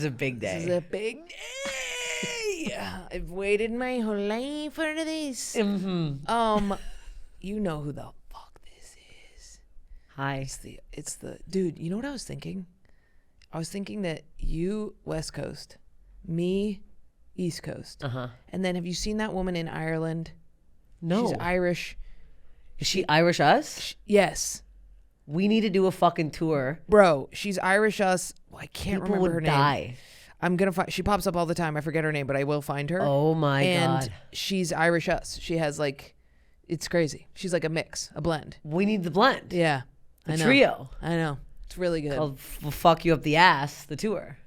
a big day. This is a big day. I've waited my whole life for this. Mm-hmm. You know who the fuck this is. Hi. It's the dude, you know what I was thinking? I was thinking that you West Coast, me East Coast. Uh-huh. And then have you seen that woman in Ireland? No. She's Irish. Is she Irish us? Yes. We need to do a fucking tour. Bro, she's Irish us. Well, I can't People remember her would name. die. I'm gonna find. She pops up all the time. I forget her name, but I will find her. Oh my and God. she's Irish us. She has like, it's crazy. She's like a mix, a blend. We need the blend. Yeah, The trio. I know. It's really good. Called Fuck You Up the Ass, the tour.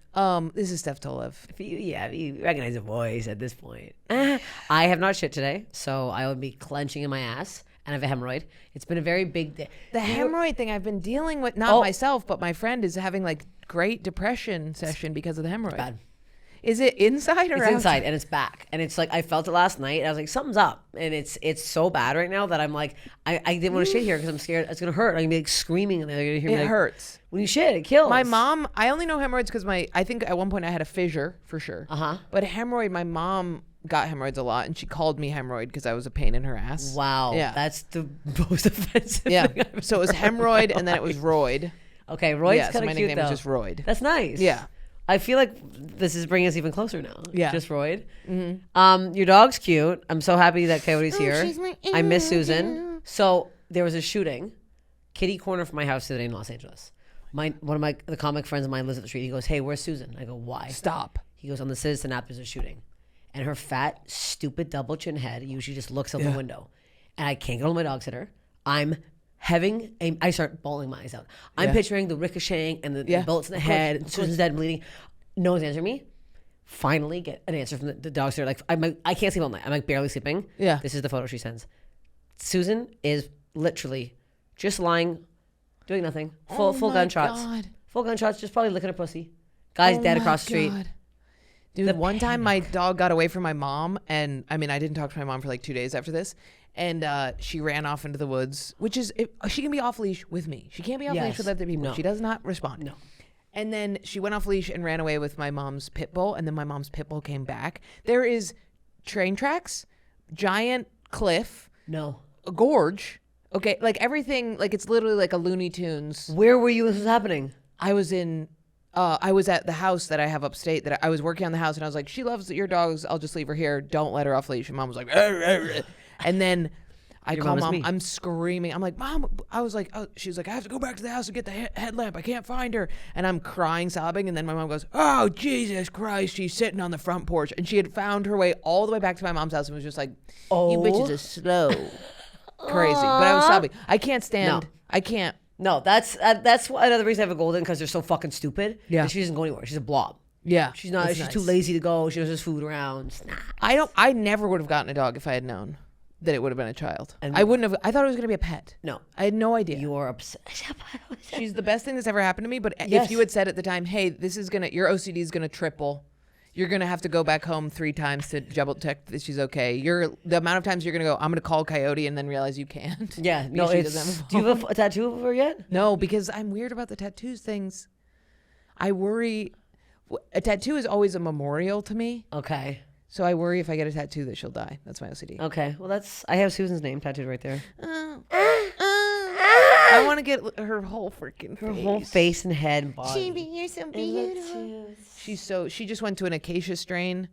This is Steph Tolev. If you recognize the voice at this point. I have not shit today, so I would be clenching in my ass. And I have a hemorrhoid. It's been a very big day. The hemorrhoid thing I've been dealing with, not myself, but my friend is having like great depression session because of the hemorrhoid. Bad. Is it inside or It's outside? inside and it's back. And it's like, I felt it last night. And I was like, something's up. And it's so bad right now that I'm like, I didn't want to shit here because I'm scared it's going to hurt. I'm going to be like screaming and they're going to hear me. It like, hurts. When you shit, it kills. My mom, I only know hemorrhoids because I think at one point I had a fissure for sure. Uh-huh. But hemorrhoid, my mom got hemorrhoids a lot and she called me hemorrhoid because I was a pain in her ass. Wow. Yeah. That's the most offensive thing I've So it was hemorrhoid and then it was roid. Okay, Roy's Yeah, so kind my of cute nickname though. was just Royd. That's nice. Yeah. I feel like this is bringing us even closer now. Yeah. Just Royd. Mm-hmm. Your dog's cute. I'm so happy that Coyote's here. she's my I miss Susan. So there was a shooting, kitty corner from my house today in Los Angeles. One of the comic friends of mine lives up the street. He goes, "Hey, where's Susan?" I go, "Why?" Stop. He goes, "On the Citizen app, there's a shooting." And her fat, stupid double chin head usually just looks out the window. And I can't get on my dog sitter. I start bawling my eyes out. I'm picturing the ricocheting and the bullets in the head and Susan's dead and bleeding. No one's answering me. Finally get an answer from the dog sitter. Like, I can't sleep all night. I'm like barely sleeping. Yeah. This is the photo she sends. Susan is literally just lying, doing nothing. Full gunshots. God. Full gunshots, just probably licking her pussy. Guy's dead across the street. Dude, one time my dog got away from my mom, and I mean, I didn't talk to my mom for like 2 days after this, and she ran off into the woods, which is, she can be off leash with me. She can't be off leash with other people. No. She does not respond. No. And then she went off leash and ran away with my mom's pit bull, and then my mom's pit bull came back. There is train tracks, giant cliff, No. a gorge, okay, like everything, like it's literally like a Looney Tunes. Where were you when this was happening? I was at the house that I have upstate that I was working on the house, and I was like, she loves your dogs. I'll just leave her here. Don't let her off leash. And mom was like, "Arr, arr, arr." And then I Your call mom is mom. me. I'm screaming. I'm like, Mom. I was like, she was like, I have to go back to the house and get the headlamp. I can't find her. And I'm crying, sobbing. And then my mom goes, oh, Jesus Christ. She's sitting on the front porch. And she had found her way all the way back to my mom's house and was just like, you bitches are slow. Crazy. But I was sobbing. I can't stand. No. I can't. No, that's another reason I have a golden, because they're so fucking stupid. Yeah. And she doesn't go anywhere. She's a blob. Yeah. She's not. it's She's nice. too lazy to go. She does just food around. I never would have gotten a dog if I had known that it would have been a child. And- I wouldn't have. I thought it was going to be a pet. No. I had no idea. You're obsessed. She's the best thing that's ever happened to me. But Yes. if you had said at the time, hey, your OCD is going to triple. You're going to have to go back home 3 times to double check that she's okay. The amount of times you're going to go, I'm going to call Coyote, and then realize you can't. Yeah. No. Because she doesn't have a Do you have a tattoo of her yet? No, because I'm weird about the tattoos things. I worry. A tattoo is always a memorial to me. Okay. So I worry if I get a tattoo that she'll die. That's my OCD. Okay. Well, I have Susan's name tattooed right there. I want to get her whole freaking Her face. whole face and head and body. You're so beautiful. She just went to an Acacia Strain,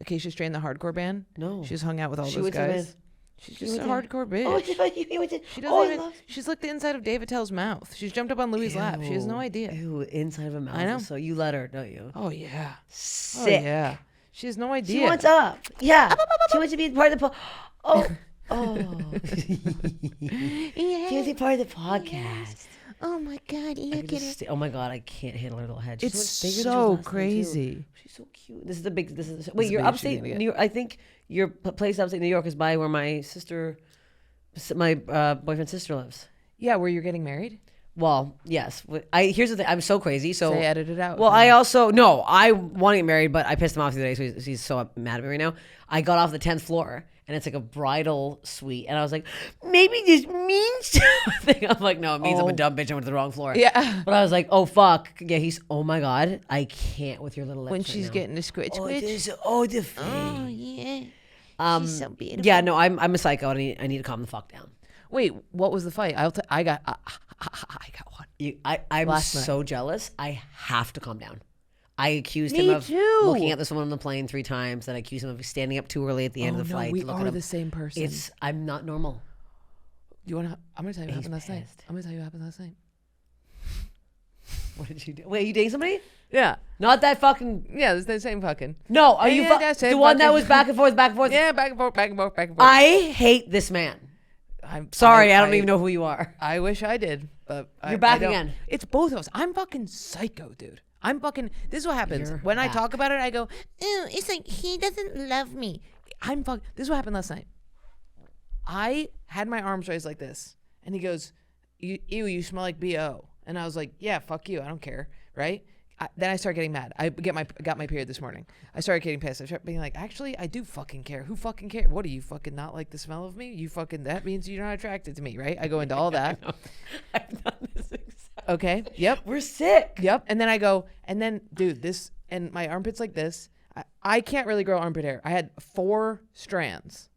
the hardcore band. No. She just hung out with all She those went to guys. the- She's just a went hardcore bitch. Oh, She doesn't even. She's licked the inside of David Tell's mouth. She's jumped up on Louis' lap. She has no idea. Ew, inside of a mouth. I know. So you let her, don't you? Oh yeah. Sick. Oh yeah. She has no idea. She wants up. Yeah. She wants to be part of the Oh. She wants to be part of the podcast. Oh my God! Look at her. Oh my God, I can't handle her little head. She's It's bigger than she was so last time, too. crazy. She's so cute. This is the big. Wait, you're big upstate she's gonna get. New York. I think your place upstate New York is by where my boyfriend's sister lives. Yeah, where you're getting married? Well, yes. Here's the thing. I'm so crazy. So Say edit it out. Well, I also no. I want to get married, but I pissed him off the other day, so he's so mad at me right now. I got off the 10th floor, and it's like a bridal suite, and I was like, maybe this means something. I'm like, no, it means I'm a dumb bitch. I went to the wrong floor. Yeah. But I was like, oh fuck. Yeah. Oh my god. I can't with your little lips. When right she's now. getting the squitch. The face. Oh yeah. She's so beautiful. Yeah. No, I'm a psycho, and I need to calm the fuck down. Wait, what was the fight? I got one. I'm Last night. so jealous. I have to calm down. I accused Me him of too. looking at this woman on the plane 3 times. Then I accused him of standing up too early at the end of the flight. We to look at are him. the same person. I'm not normal. I'm gonna tell you what happened last night. pissed. I'm gonna tell you what happened last night. What did you do? Wait, you dating somebody? Yeah. Not that fucking. Yeah, it's the same fucking. No, are you that's the it, one that fucking- was back and forth, back and forth? Yeah, back and forth, back and forth, back and forth. I hate this man. I'm Sorry, I don't even know who you are. I wish I did, but You're back I don't. again. It's both of us. I'm fucking psycho, dude. This is what happens. You're When I back. talk about it, I go, ew, it's like he doesn't love me. This is what happened last night. I had my arms raised like this, and he goes, ew, you smell like BO. And I was like, yeah, fuck you. I don't care, right? Then I started getting mad. I got my period this morning. I started getting pissed. I started being like, actually, I do fucking care. Who fucking cares? What, do you fucking not like the smell of me? That means you're not attracted to me, right? I go into all that. I've done this exact. Okay. Yep. We're sick. Yep. And then I go, dude, and my armpit's like this. I can't really grow armpit hair. I had 4 strands.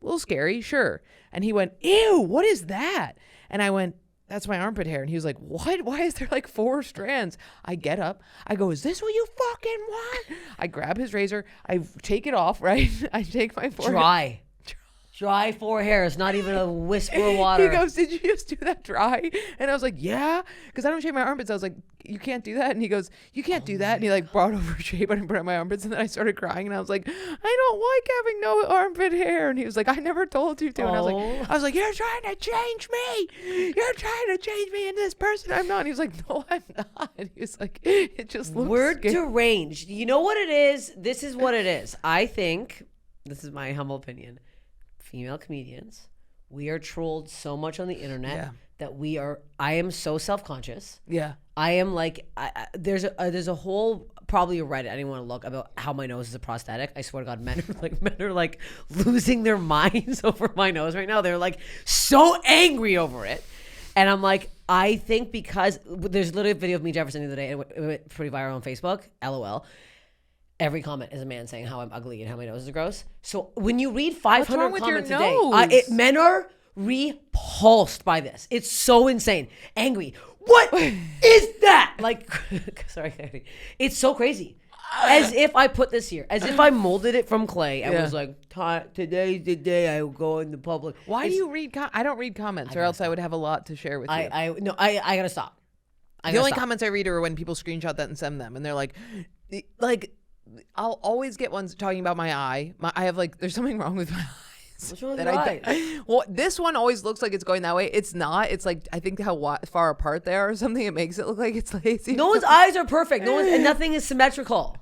A little scary, sure. And he went, ew, what is that? And I went, that's my armpit hair. And he was like, what? Why is there like 4 strands? I get up. I go, is this what you fucking want? I grab his razor. I take it off, right? I take my forehead. Dry 4 hairs, not even a whisper of water. He goes, did you just do that dry? And I was like, yeah, because I don't shave my armpits. I was like, you can't do that. And he goes, you can't do that. And he like brought over a shape and put on my armpits. And then I started crying. And I was like, I don't like having no armpit hair. And he was like, I never told you to. And I was like, you're trying to change me. You're trying to change me into this person I'm not. And he was like, no, I'm not. And he was like, it just looks We're scary. deranged. You know what it is? This is what it is. I think, this is my humble opinion, female comedians, we are trolled so much on the internet that I am so self-conscious. Yeah. I am like, there's a whole, probably a Reddit, I didn't want to look, about how my nose is a prosthetic. I swear to God, men are like losing their minds over my nose right now. They're like so angry over it. And I'm like, I think because there's literally a video of me, Jefferson, the other day, and it went pretty viral on Facebook, LOL. Every comment is a man saying how I'm ugly and how my nose is gross. So when you read 500 wrong with your comments a day, nose? men are repulsed by this. It's so insane. Angry. What is that? Like, sorry. It's so crazy. As if I put this here. As if I molded it from clay and was like, today's the day I will go in the public. Why do you read? I don't read comments, or else I would have a lot to share with you. I gotta stop. The only comments I read are when people screenshot that and send them, and they're like, I'll always get ones talking about my eye. I have like, there's something wrong with my eyes. What's wrong with your eyes? Well, this one always looks like it's going that way. It's not. It's like, I think how far apart they are or something. It makes it look like it's lazy. No one's eyes are perfect. And nothing is symmetrical.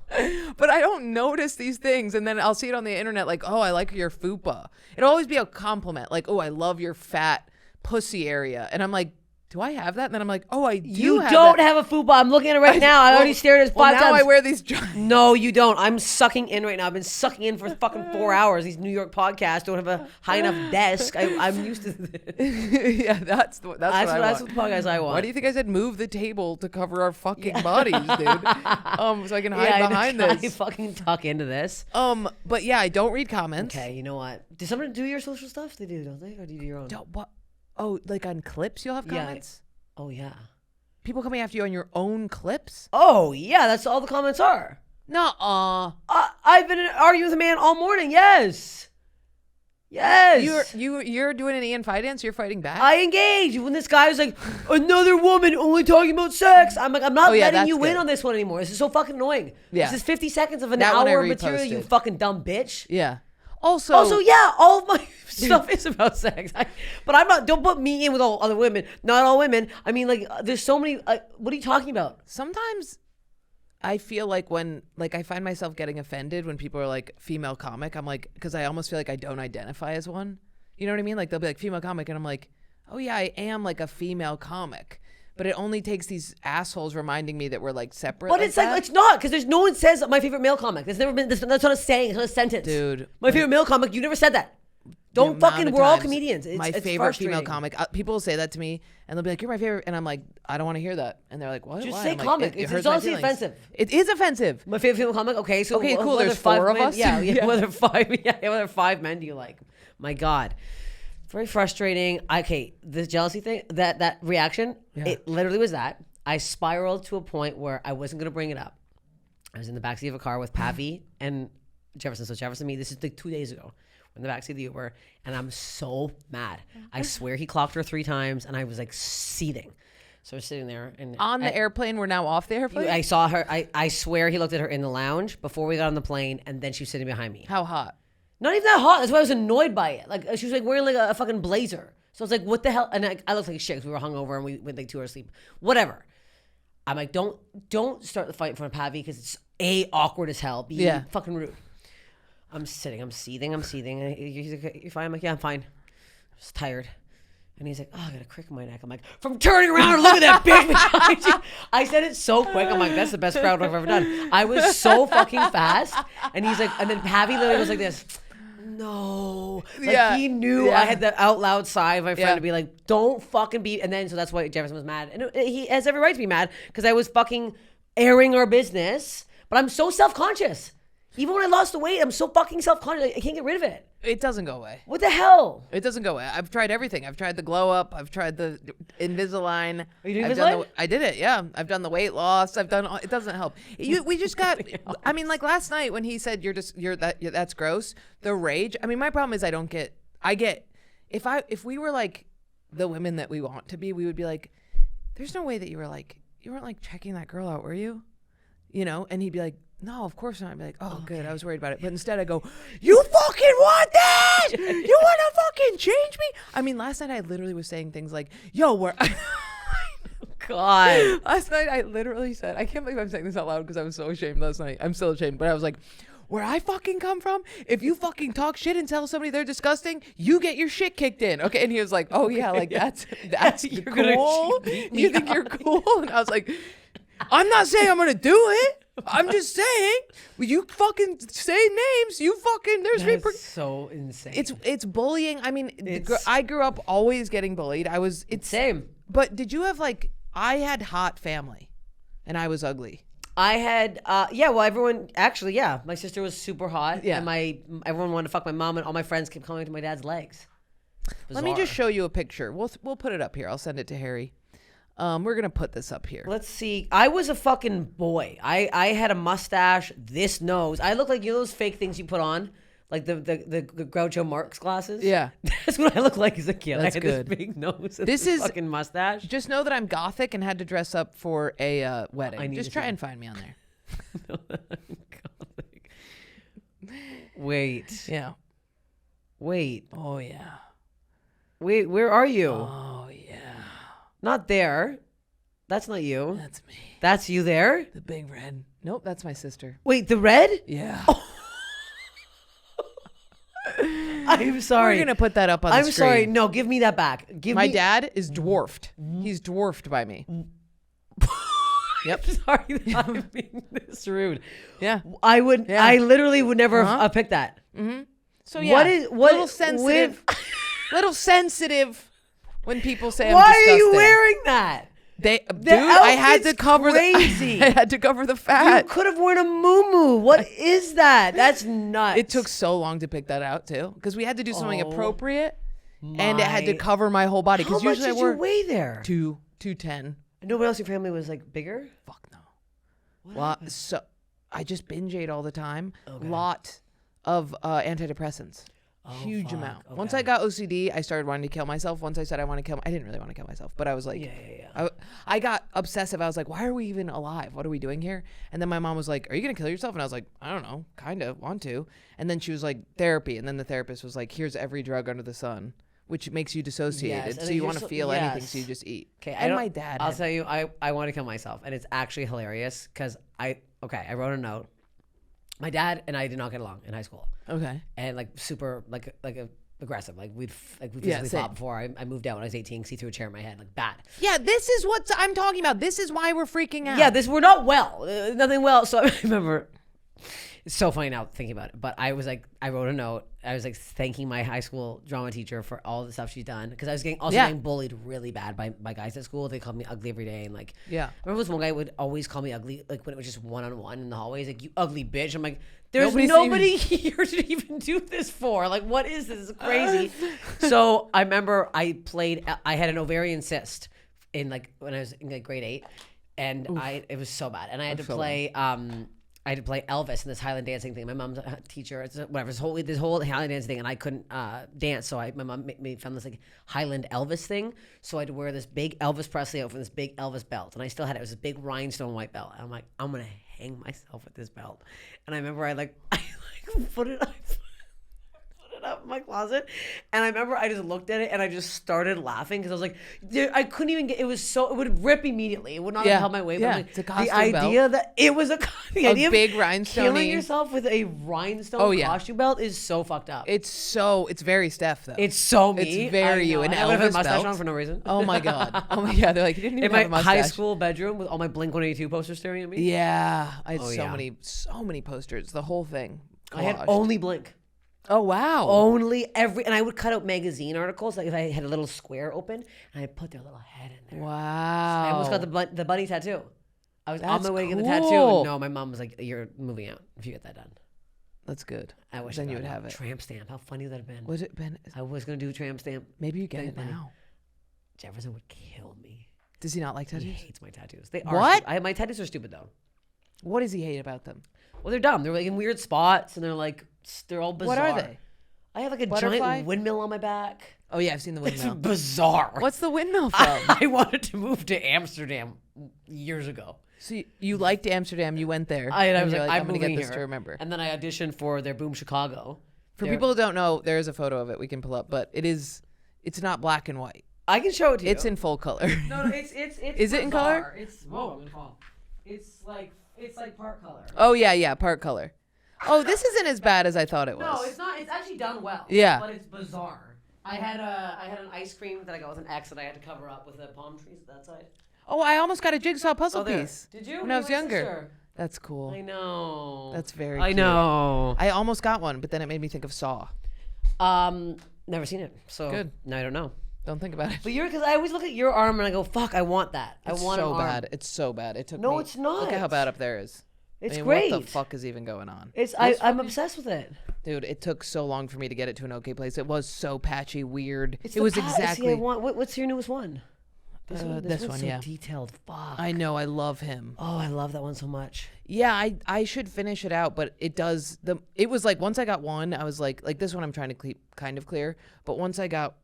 But I don't notice these things, and then I'll see it on the internet like, oh, I like your fupa. It'll always be a compliment, like, oh, I love your fat pussy area, and I'm like, do I have that? And then I'm like, oh, I do. You don't have a fupa. I'm looking at it right now. I already stared at it 5 now times. I wear these giant. No, you don't. I'm sucking in right now. I've been sucking in for fucking 4 hours. These New York podcasts don't have a high enough desk. I'm used to this. Yeah, that's what I want. That's what the podcast I want. Why do you think I said move the table to cover our fucking bodies, dude? So I can hide behind I this. fucking tuck into this. But yeah, I don't read comments. Okay, you know what? Does someone do your social stuff? They do, don't they? Or do you do your own? What? Oh, like on clips you'll have comments? Oh, yeah. People coming after you on your own clips? Oh, yeah. That's all the comments are. Nuh-uh. I've been arguing with a man all morning. Yes. You're doing an Ian fight dance? You're fighting back? I engage. When this guy was like, another woman only talking about sex. I'm like, I'm not letting you win on this one anymore. This is so fucking annoying. Yeah. This is 50 seconds of an That one I hour of material, you reposted. fucking dumb bitch. Yeah. Also, yeah, all of my stuff is about sex. But I'm not, don't put me in with all other women. Not all women. I mean, like, there's so many, what are you talking about? sometimes I feel like when, like, I find myself getting offended when people are like female comic. I'm like, because I almost feel like I don't identify as one. You know what I mean? Like, they'll be like female comic, and I'm like, oh yeah, I am like a female comic. but it only takes these assholes reminding me that we're like separate. But it's like, it's not, because there's no one says my favorite male comic. There's never been, that's not a saying, it's not a sentence. Dude. My favorite male comic, you never said that. Don't fucking, we're all comedians. It's, my it's favorite female comic. People will say that to me, and they'll be like, "You're my favorite," and I'm like, "I don't want to hear that." And they're like, "What?" Just Why? say I'm like, comic. It it's hurts my honestly feelings. offensive. It is offensive. My favorite female comic. Okay, so okay, cool. whether There's 4 of men, us. Yeah, whether 5, whether 5 men do you like? My God, very frustrating. Okay, this jealousy thing, that reaction, it literally was that. I spiraled to a point where I wasn't gonna bring it up. I was in the backseat of a car with Pavi and Jefferson. So Jefferson and me. This is like 2 days ago. In the backseat of the Uber, and I'm so mad. I swear he clocked her 3 times, and I was like seething. So I was sitting there, and On the airplane, we're now off the airplane. I saw her. I swear he looked at her in the lounge before we got on the plane, and then she was sitting behind me. How hot? Not even that hot. That's why I was annoyed by it. Like she was like wearing like a fucking blazer. So I was like, what the hell? And I looked like shit because we were hungover and we went like 2 hours sleep. Whatever. I'm like, don't start the fight in front of Pavi because it's A, awkward as hell. B, fucking rude. I'm sitting, I'm seething. He's like, "You fine?" I'm like, "Yeah, I'm fine. I'm just tired." And he's like, "Oh, I got a crick in my neck." I'm like, "From turning around and looking at that bitch behind you." I said it so quick. I'm like, "That's the best crowd I've ever done." I was so fucking fast. And he's like, and then Pavi literally was like this. No. Like he knew I had the out loud sigh of my friend to be like, "Don't fucking be." And then, so that's why Jefferson was mad. And he has every right to be mad because I was fucking airing our business. But I'm so self-conscious. Even when I lost the weight, I'm so fucking self-conscious. I can't get rid of it. It doesn't go away. What the hell? It doesn't go away. I've tried everything. I've tried the glow up. I've tried the Invisalign. Are you doing Invisalign? I did it. Yeah. I've done the weight loss. It doesn't help. We just got. I mean, like last night when he said that's gross. The rage. I mean, my problem is I get. If we were like the women that we want to be, we would be like, "There's no way that you weren't like checking that girl out, were you?" You know, and he'd be like, "No, of course not." I'd be like, "Oh, good. I was worried about it." But instead I go, "You fucking want that? You want to fucking change me?" I mean, last night I literally was saying things like, "Yo, where..." God. Last night I literally said, I can't believe I'm saying this out loud because I was so ashamed last night. I'm still ashamed. But I was like, "Where I fucking come from, if you fucking talk shit and tell somebody they're disgusting, you get your shit kicked in." Okay. And he was like, "Oh yeah, like that's You're cool. You think you're cool?" And I was like, "I'm not saying I'm gonna do it. I'm just saying, when you fucking say names, you fucking That's so insane. It's bullying. I mean, I grew up always getting bullied. It's same. But did you have I had hot family, and I was ugly. I had well, everyone actually, my sister was super hot. Yeah. And everyone wanted to fuck my mom, and all my friends kept coming to my dad's legs. Let me just show you a picture. We'll put it up here. I'll send it to Harry. We're gonna put this up here. Let's see. I was a fucking boy. I had a mustache, this nose. I look like those fake things you put on, like the Groucho Marx glasses. Yeah, that's what I look like as a kid. That's I had good. This big nose. And This is fucking mustache. Just know that I'm gothic and had to dress up for a wedding. Just try and find me on there. Wait. Yeah. Wait. Oh yeah. Wait. Where are you? Oh yeah. Not there. That's not you. That's me. That's you there? The big red. Nope, that's my sister. Wait, the red? Yeah. Oh. I'm sorry. We're gonna put that up on the screen. I'm sorry. No, give me that back. My dad is dwarfed. He's dwarfed by me. Yep. Sorry that I'm being this rude. Yeah. I would. Yeah. I literally would never have picked that. Mm-hmm. So yeah. Little sensitive. Little sensitive. When people say I'm disgusting. Why are you wearing that? I had to cover crazy. I had to cover the fat. You could have worn a muumuu. What is that? That's nuts. It took so long to pick that out too, because we had to do something appropriate, and it had to cover my whole body. How much did you weigh there? 210. And nobody else in your family was like bigger? Fuck no. So I just binge ate all the time. Lot of antidepressants. Huge amount. Okay. Once I got OCD, I started wanting to kill myself. Once I said I want to kill, I didn't really want to kill myself, but I was like, I got obsessive. I was like, why are we even alive? What are we doing here? And then my mom was like, are you gonna kill yourself? And I was like, I don't know, kind of want to. And then she was like, therapy. And then the therapist was like, here's every drug under the sun, which makes you dissociated. So you want to feel anything, so you just eat. Okay. And my dad. I'll tell you, I want to kill myself, and it's actually hilarious because I wrote a note. My dad and I did not get along in high school. Okay. And like super like a aggressive. Like we physically same. fought before I moved out when I was 18. See through a chair in my head, like bad. Yeah, this is what I'm talking about. This is why we're freaking out. Yeah, we're not well. Nothing well. So I remember, it's so funny now thinking about it. But I wrote a note. I was like thanking my high school drama teacher for all the stuff she's done because I was getting bullied really bad by guys at school. They called me ugly every day and like I remember this one guy would always call me ugly like when it was just one-on-one in the hallways, like you ugly bitch. I'm like, there's nobody here to even do this for. Like, what is this? This is crazy. So I remember I had an ovarian cyst in like when I was in like grade 8, and it was so bad, and I had to play. I had to play Elvis in this Highland dancing thing. My mom's a teacher, it's whatever. This whole Highland dancing thing, and I couldn't dance, so my mom found this like Highland Elvis thing. So I had to wear this big Elvis Presley outfit, this big Elvis belt, and I still had it. It was this big rhinestone white belt. And I'm like, I'm gonna hang myself with this belt. And I remember I put it up in my closet, and I remember I just looked at it and I just started laughing because I was like, I couldn't even get. It would rip immediately. It would not have held my weight. Yeah, But like, it's a costume the idea that it was the idea big of rhinestone. killing yourself with a rhinestone costume belt is so fucked up. It's very Steph though. It's so me. It's very you. And I would have a Elvis mustache belt on for no reason. Oh my god. Oh my god. They're like, you didn't even in have a my mustache. high school bedroom with all my Blink-182 posters staring at me. Yeah, I had so many posters. The whole thing. Collaged. I had only Blink. Oh wow! And I would cut out magazine articles, like if I had a little square open, and I'd put their little head in there. Wow! I almost got the bunny tattoo. I was on my way to get the cool. tattoo, and no, my mom was like, "You're moving out if you get that done." That's good. I wish then you would have it. Tramp stamp. How funny would that have been? Was it been? I was gonna do a tramp stamp. Maybe you get it bunny. now. Jefferson would kill me. Does he not like tattoos? He hates my tattoos. They are what? My tattoos are stupid though. What does he hate about them? Well, they're dumb. They're like in weird spots, and they're all bizarre. What are they? I have like a Butterfly? giant windmill on my back. Oh yeah, I've seen the windmill. It's bizarre. What's the windmill from? I wanted to move to Amsterdam years ago. So you liked Amsterdam, you went there. I was like, I'm going to get this to remember. And then I auditioned for their Boom Chicago. For people who don't know, there is a photo of it we can pull up, but it's not black and white. I can show it to you. It's in full color. No, it's Is it in color? It's like part color. Oh yeah, part color. Oh, this isn't as bad as I thought it was. No, it's not. It's actually done well. Yeah. But it's bizarre. I had an ice cream that I got with an X that I had to cover up with the palm trees at that side. Oh, I almost got a jigsaw puzzle there. piece. Did you? When I was My younger. sister. That's cool. I know. That's very I cute. know. I almost got one, but then it made me think of Saw. Never seen it. So Good. No, I don't know. Don't think about it. But because I always look at your arm and I go, fuck, I want that. I want so an arm. bad. It's so bad. It took No, me. it's not. Look at how bad up there is. It's I mean, great. What the fuck is even going on? I'm obsessed with it. Dude, it took so long for me to get it to an okay place. It was so patchy, weird. It was See, exactly. I want, what's your newest one? This this one, so yeah. detailed. Fuck. I know. I love him. Oh, I love that one so much. Yeah, I should finish it out, but it does. It was like once I got one, I was like this one I'm trying to keep kind of clear. But once I got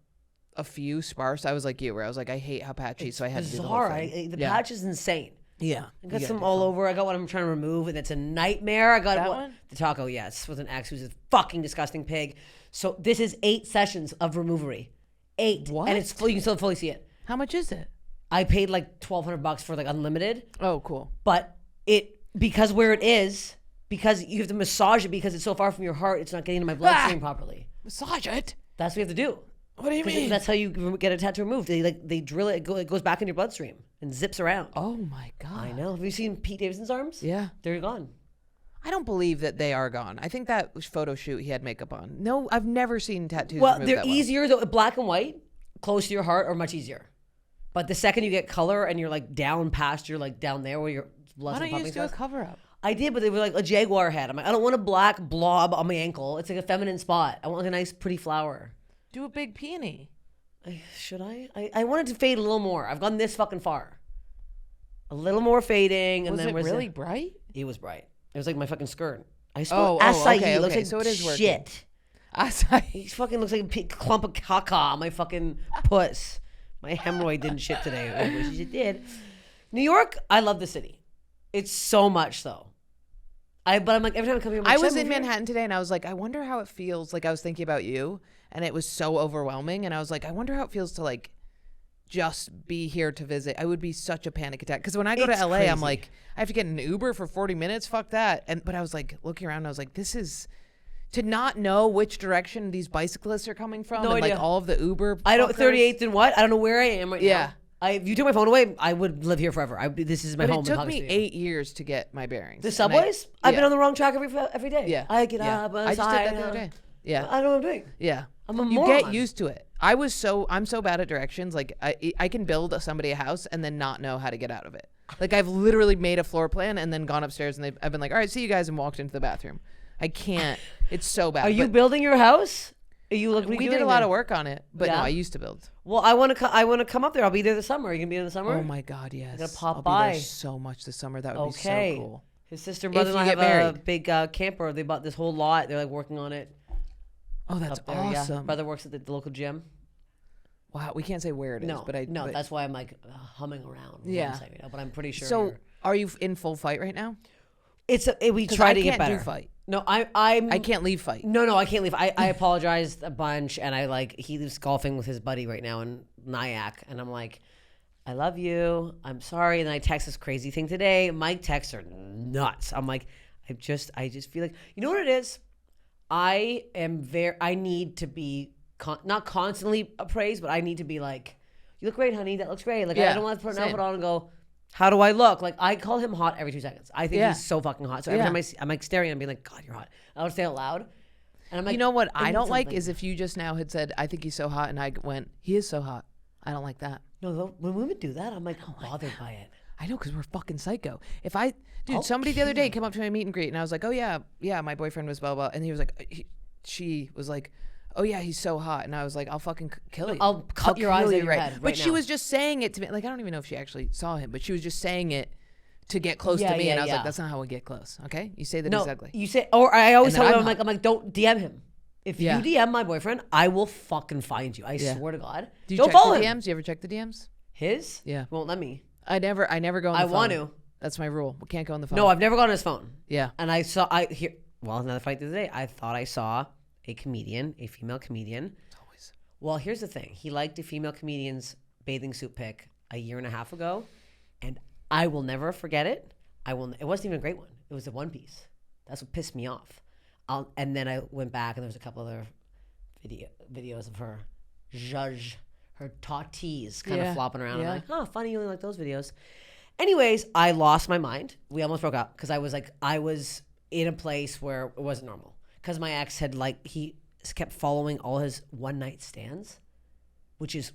a few sparse, I was like you, where I was like, I hate how patchy, so I had to do the whole Bizarre. thing. The patch is insane. Yeah. I got some all over. I got one I'm trying to remove, and it's a nightmare. I got That one? The taco, yes, with an ex who's a fucking disgusting pig. So this is 8 sessions of removery. 8. What? And it's full. You can still fully see it. How much is it? I paid like $1,200 for like unlimited. Oh, cool. But because where it is, because you have to massage it because it's so far from your heart, it's not getting into my bloodstream properly. Massage it? That's what you have to do. What do you mean? That's how you get a tattoo removed. They drill it. It goes back in your bloodstream and zips around. Oh my god. I know. Have you seen Pete Davidson's arms? Yeah. They're gone. I don't believe that they are gone. I think that photo shoot he had makeup on. No, I've never seen tattoos. Well, removed they're that well. easier though. Black and white, close to your heart, are much easier. But the second you get color and you're like down past, you're like down there where your blood's Why don't you pumping just do a stuff. cover up? I did, but they were like a jaguar head. I'm like, I don't want a black blob on my ankle. It's like a feminine spot. I want like a nice, pretty flower. Do a big peony. Should I? I wanted to fade a little more. I've gone this fucking far. A little more fading, and Was then it really bright? It was bright. It was like my fucking skirt. I Oh, acai okay, looks okay, like so it is working. shit. Acai. He fucking looks like a clump of caca on my fucking puss. My hemorrhoid didn't shit today. I wish it did. New York, I love the city. It's so much so. But I'm like, every time I come here, I'm like, I should was move in here? Manhattan today, and I was like, I wonder how it feels. Like I was thinking about you, and it was so overwhelming. And I was like, I wonder how it feels to like just be here to visit. I would be such a panic attack because when I go It's to LA, crazy. I'm like, I have to get an Uber for 40 minutes. Fuck that. But I was like looking around, and I was like, this is to not know which direction these bicyclists are coming from, No and idea. like all of the Uber. I don't. fuckers. 38th and what? I don't know where I am right Yeah. now. If you took my phone away, I would live here forever. This is my But home. it took me 8 years to get my bearings. The subways? I've been yeah. on the wrong track every day. Yeah. I get Yeah. up. I just did that the other day. Yeah. I don't know what I'm doing. Yeah. I'm a You moron. get used to it. I'm so bad at directions. Like I can build somebody a house and then not know how to get out of it. Like I've literally made a floor plan and then gone upstairs and I've been like, all right, see you guys, and walked into the bathroom. I can't. It's so bad. Are you But building your house? Are you we did a lot of work on it, but no, Yeah? I used to build. Well, I want to come up there. I'll be there this summer. Are you gonna be there this summer? Oh my God, yes. gotta pop I'll by. be there so much this summer. That would Okay. be so cool. His sister and brother-in-law you have get a married. big camper. They bought this whole lot. They're like working on it Oh, that's up there. awesome. Yeah. Brother works at the local gym. Wow, we can't say where it is, No, but but- that's why I'm like humming around. is what Yeah. I'm saying right now, but I'm pretty sure. So, are you in full fight right now? We 'Cause try I to get can't better. do fight. No, I can't leave fight. No, I can't leave. I apologized a bunch, and he's golfing with his buddy right now in Nyack, and I'm like, I love you. I'm sorry. And then I text this crazy thing today. Mike texts are nuts. I'm like, I just feel like, you know what it is? I need to be not constantly appraised, but I need to be like, you look great, honey. That looks great. Like Yeah, I don't want to put an same. outfit on and go, how do I look? Like I call him hot every 2 seconds. I think Yeah. he's so fucking hot. So every Yeah. time I'm like staring at him, being like, God, you're hot. I would say it out loud. And I'm like, You know what I I need don't like something. is if you just now had said, I think he's so hot, and I went, he is so hot. I don't like that. No, when women do that, I'm like bothered by it. I know, because we're fucking psycho. Dude, I'll somebody the other day kill. came up to my meet and greet, and I was like, oh yeah, my boyfriend was blah blah, and he was like, she was like, oh yeah, he's so hot, and I was like, I'll fucking kill you. I'll cut your eyes kill out you of your head right But she now. was just saying it to me. Like I don't even know if she actually saw him, but she was just saying it to get close Yeah, to me, yeah, and I was yeah. like, that's not how we get close. Okay, you say that No, he's ugly. you say, or I always And tell then him, I'm I'm like, don't DM him. If Yeah. you DM my boyfriend, I will fucking find you. I Yeah. swear to God. Do you Don't check follow the him. DMs? Do you ever check the DMs? His? Yeah. Won't let me. I never go on the I phone. want to. That's my rule. We can't go on the phone. No, I've never gone on his phone. Yeah. And another fight the other day. I thought I saw a female comedian. Always. Well, here's the thing. He liked a female comedian's bathing suit pic a year and a half ago, and I will never forget it. It wasn't even a great one. It was a one piece. That's what pissed me off. And then I went back, and there was a couple other videos of her her tatties kind of flopping around. Yeah. I'm like, oh, funny, you only like those videos. Anyways, I lost my mind. We almost broke up because I was in a place where it wasn't normal. Because my ex had he kept following all his one night stands, which is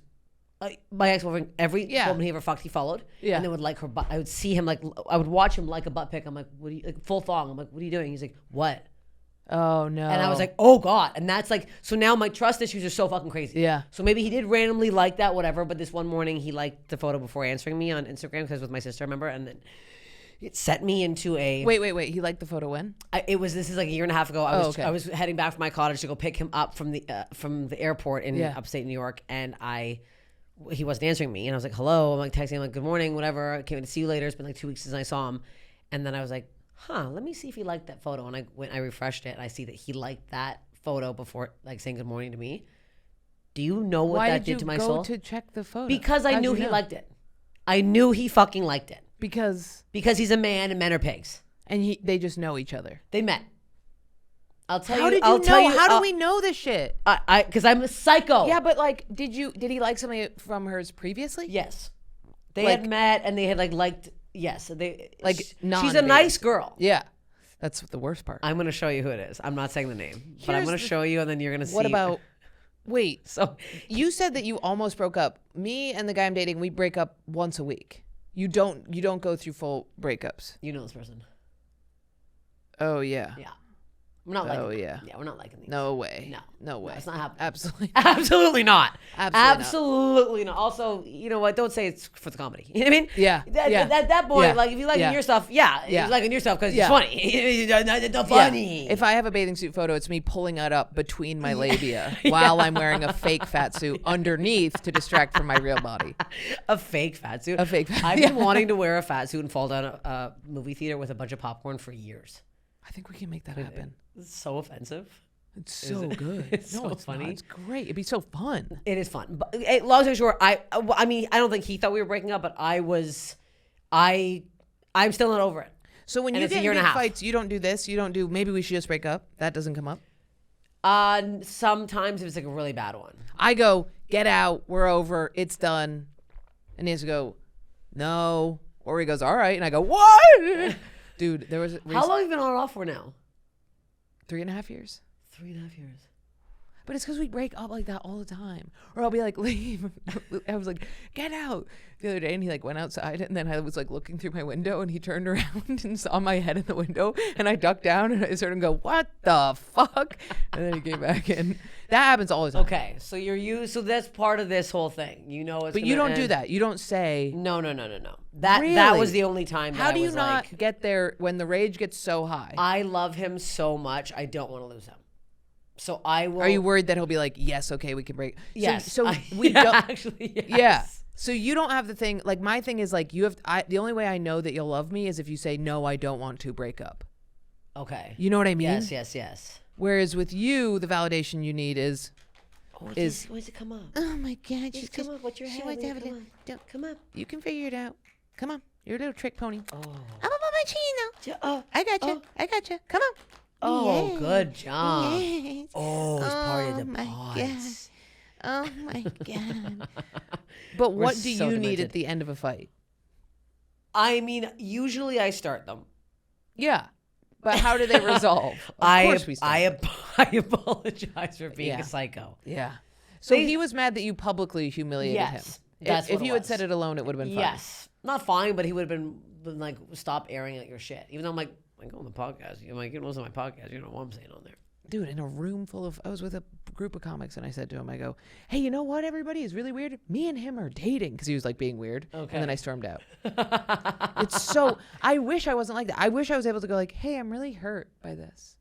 my ex over every Yeah. woman he ever fucked, he followed. Yeah. And then would like her butt. I would see him I would watch him like a butt pic. I'm like, what are you, like full thong. I'm like, what are you doing? He's like, what? Oh no. And I was like, oh God. And that's so now my trust issues are so fucking crazy. Yeah. So maybe he did randomly like that, whatever. But this one morning he liked the photo before answering me on Instagram because it was with my sister, remember? And then it set me into a. Wait. He liked the photo when? This is like a year and a half ago. Okay. I was heading back from my cottage to go pick him up from the airport in Yeah. upstate New York. And he wasn't answering me. And I was like, hello. I'm like texting him like, good morning, whatever. I can't wait to see you later. It's been like 2 weeks since I saw him. And then I was like, let me see if he liked that photo. And I refreshed it and I see that he liked that photo before saying good morning to me. Do you know what Why that did did you to my go soul? to check the photo? Because I How'd knew you he know? liked it. I knew he fucking liked it. Because Because he's a man and men are pigs. they just know each other. They met. I'll tell How you. did you I'll know? tell you. How do we know this shit? Because I'm a psycho. Yeah, but did he like something from hers previously? Yes. They had met and they had liked. Yes. She's a non-dating. nice girl. Yeah. That's the worst part. I'm going to show you who it is. I'm not saying the name, but I'm Here's going to the- show you and then you're going to see. What about? Wait. So You said that you almost broke up. Me and the guy I'm dating, we break up once a week. You don't go through full breakups. you know this person. Oh yeah. Yeah. I'm not liking Oh, them. yeah. Yeah, we're not liking these. No way. No. No way. it's not happening. Absolutely. Absolutely not. Absolutely Absolutely not. Also, you know what? Don't say it's for the comedy. You know what I mean? Yeah. At that point, Yeah. if you liking Yeah. your stuff, yeah. Yeah. You're liking your stuff because Yeah. it's funny. It's Yeah. funny. If I have a bathing suit photo, it's me pulling it up between my labia while I'm wearing a fake fat suit underneath to distract from my real body. A fake fat suit. A fake fat- I've yeah. been wanting to wear a fat suit and fall down a movie theater with a bunch of popcorn for years. I think we can make that happen. It's so offensive. It's so good. It's no, so it's funny. Not. It's great. It'd be so fun. It is fun. But long story short, I mean, I don't think he thought we were breaking up, but I'm still not over it. So when And you it's a get year in and a big half. fights, you don't do this. You don't do. Maybe we should just break up. That doesn't come up. Sometimes if it's like a really bad one. I go, get out, we're over, it's done. And he has to go, no. Or he goes, all right. And I go, what? Dude, there was... How long have you been on and off for now? 3.5 years. 3.5 years. But it's because we break up like that all the time. Or I'll be like, leave. I was like, get out. The other day, and he like went outside, and then I was like looking through my window, and he turned around and saw my head in the window, and I ducked down, and I started to go, what the fuck? And then he came back in. That happens all the time. Okay, so so that's part of this whole thing. You know it's But you don't do that. You don't say... No. That was the only time that How do I you was not like, get there when the rage gets so high? I love him so much, I don't want to lose him. So I will... Are you worried that he'll be like, yes, okay, we can break... Yes. So we don't... Actually, yes. Yeah. So you don't have the thing... Like, my thing is, like, the only way I know that you'll love me is if you say, no, I don't want to break up. Okay. You know what I mean? Yes. Whereas with you, the validation you need is... Why does it come up? Oh, my God. Just come up. What's your head? wants to have Come up. You can figure it out. Come on. You're a little trick pony. Oh. I'm on my chin now. I gotcha. I gotcha. Come on. Oh, Yes. good job. Yes. Oh, it's part of the my pods. Oh, my God. But what do so you need demented. at the end of a fight? I mean, usually I start them. Yeah. But how do they resolve? Of course we start. I apologize for being Yeah. a psycho. Yeah. So he was mad that you publicly humiliated him. Yes, that's if what it you had was. said it alone, it would have been fine. Yes. Not fine, but he would have been like, stop airing out your shit. Even though I'm like on the podcast. I'm like, you know, listen to my podcast. You know what I'm saying on there. Dude, in a room full of... I was with a group of comics, and I said to him, I go, hey, you know what, everybody? Is really weird. Me and him are dating. Because he was, like, being weird. Okay. And then I stormed out. It's so... I wish I wasn't like that. I wish I was able to go, like, hey, I'm really hurt by this.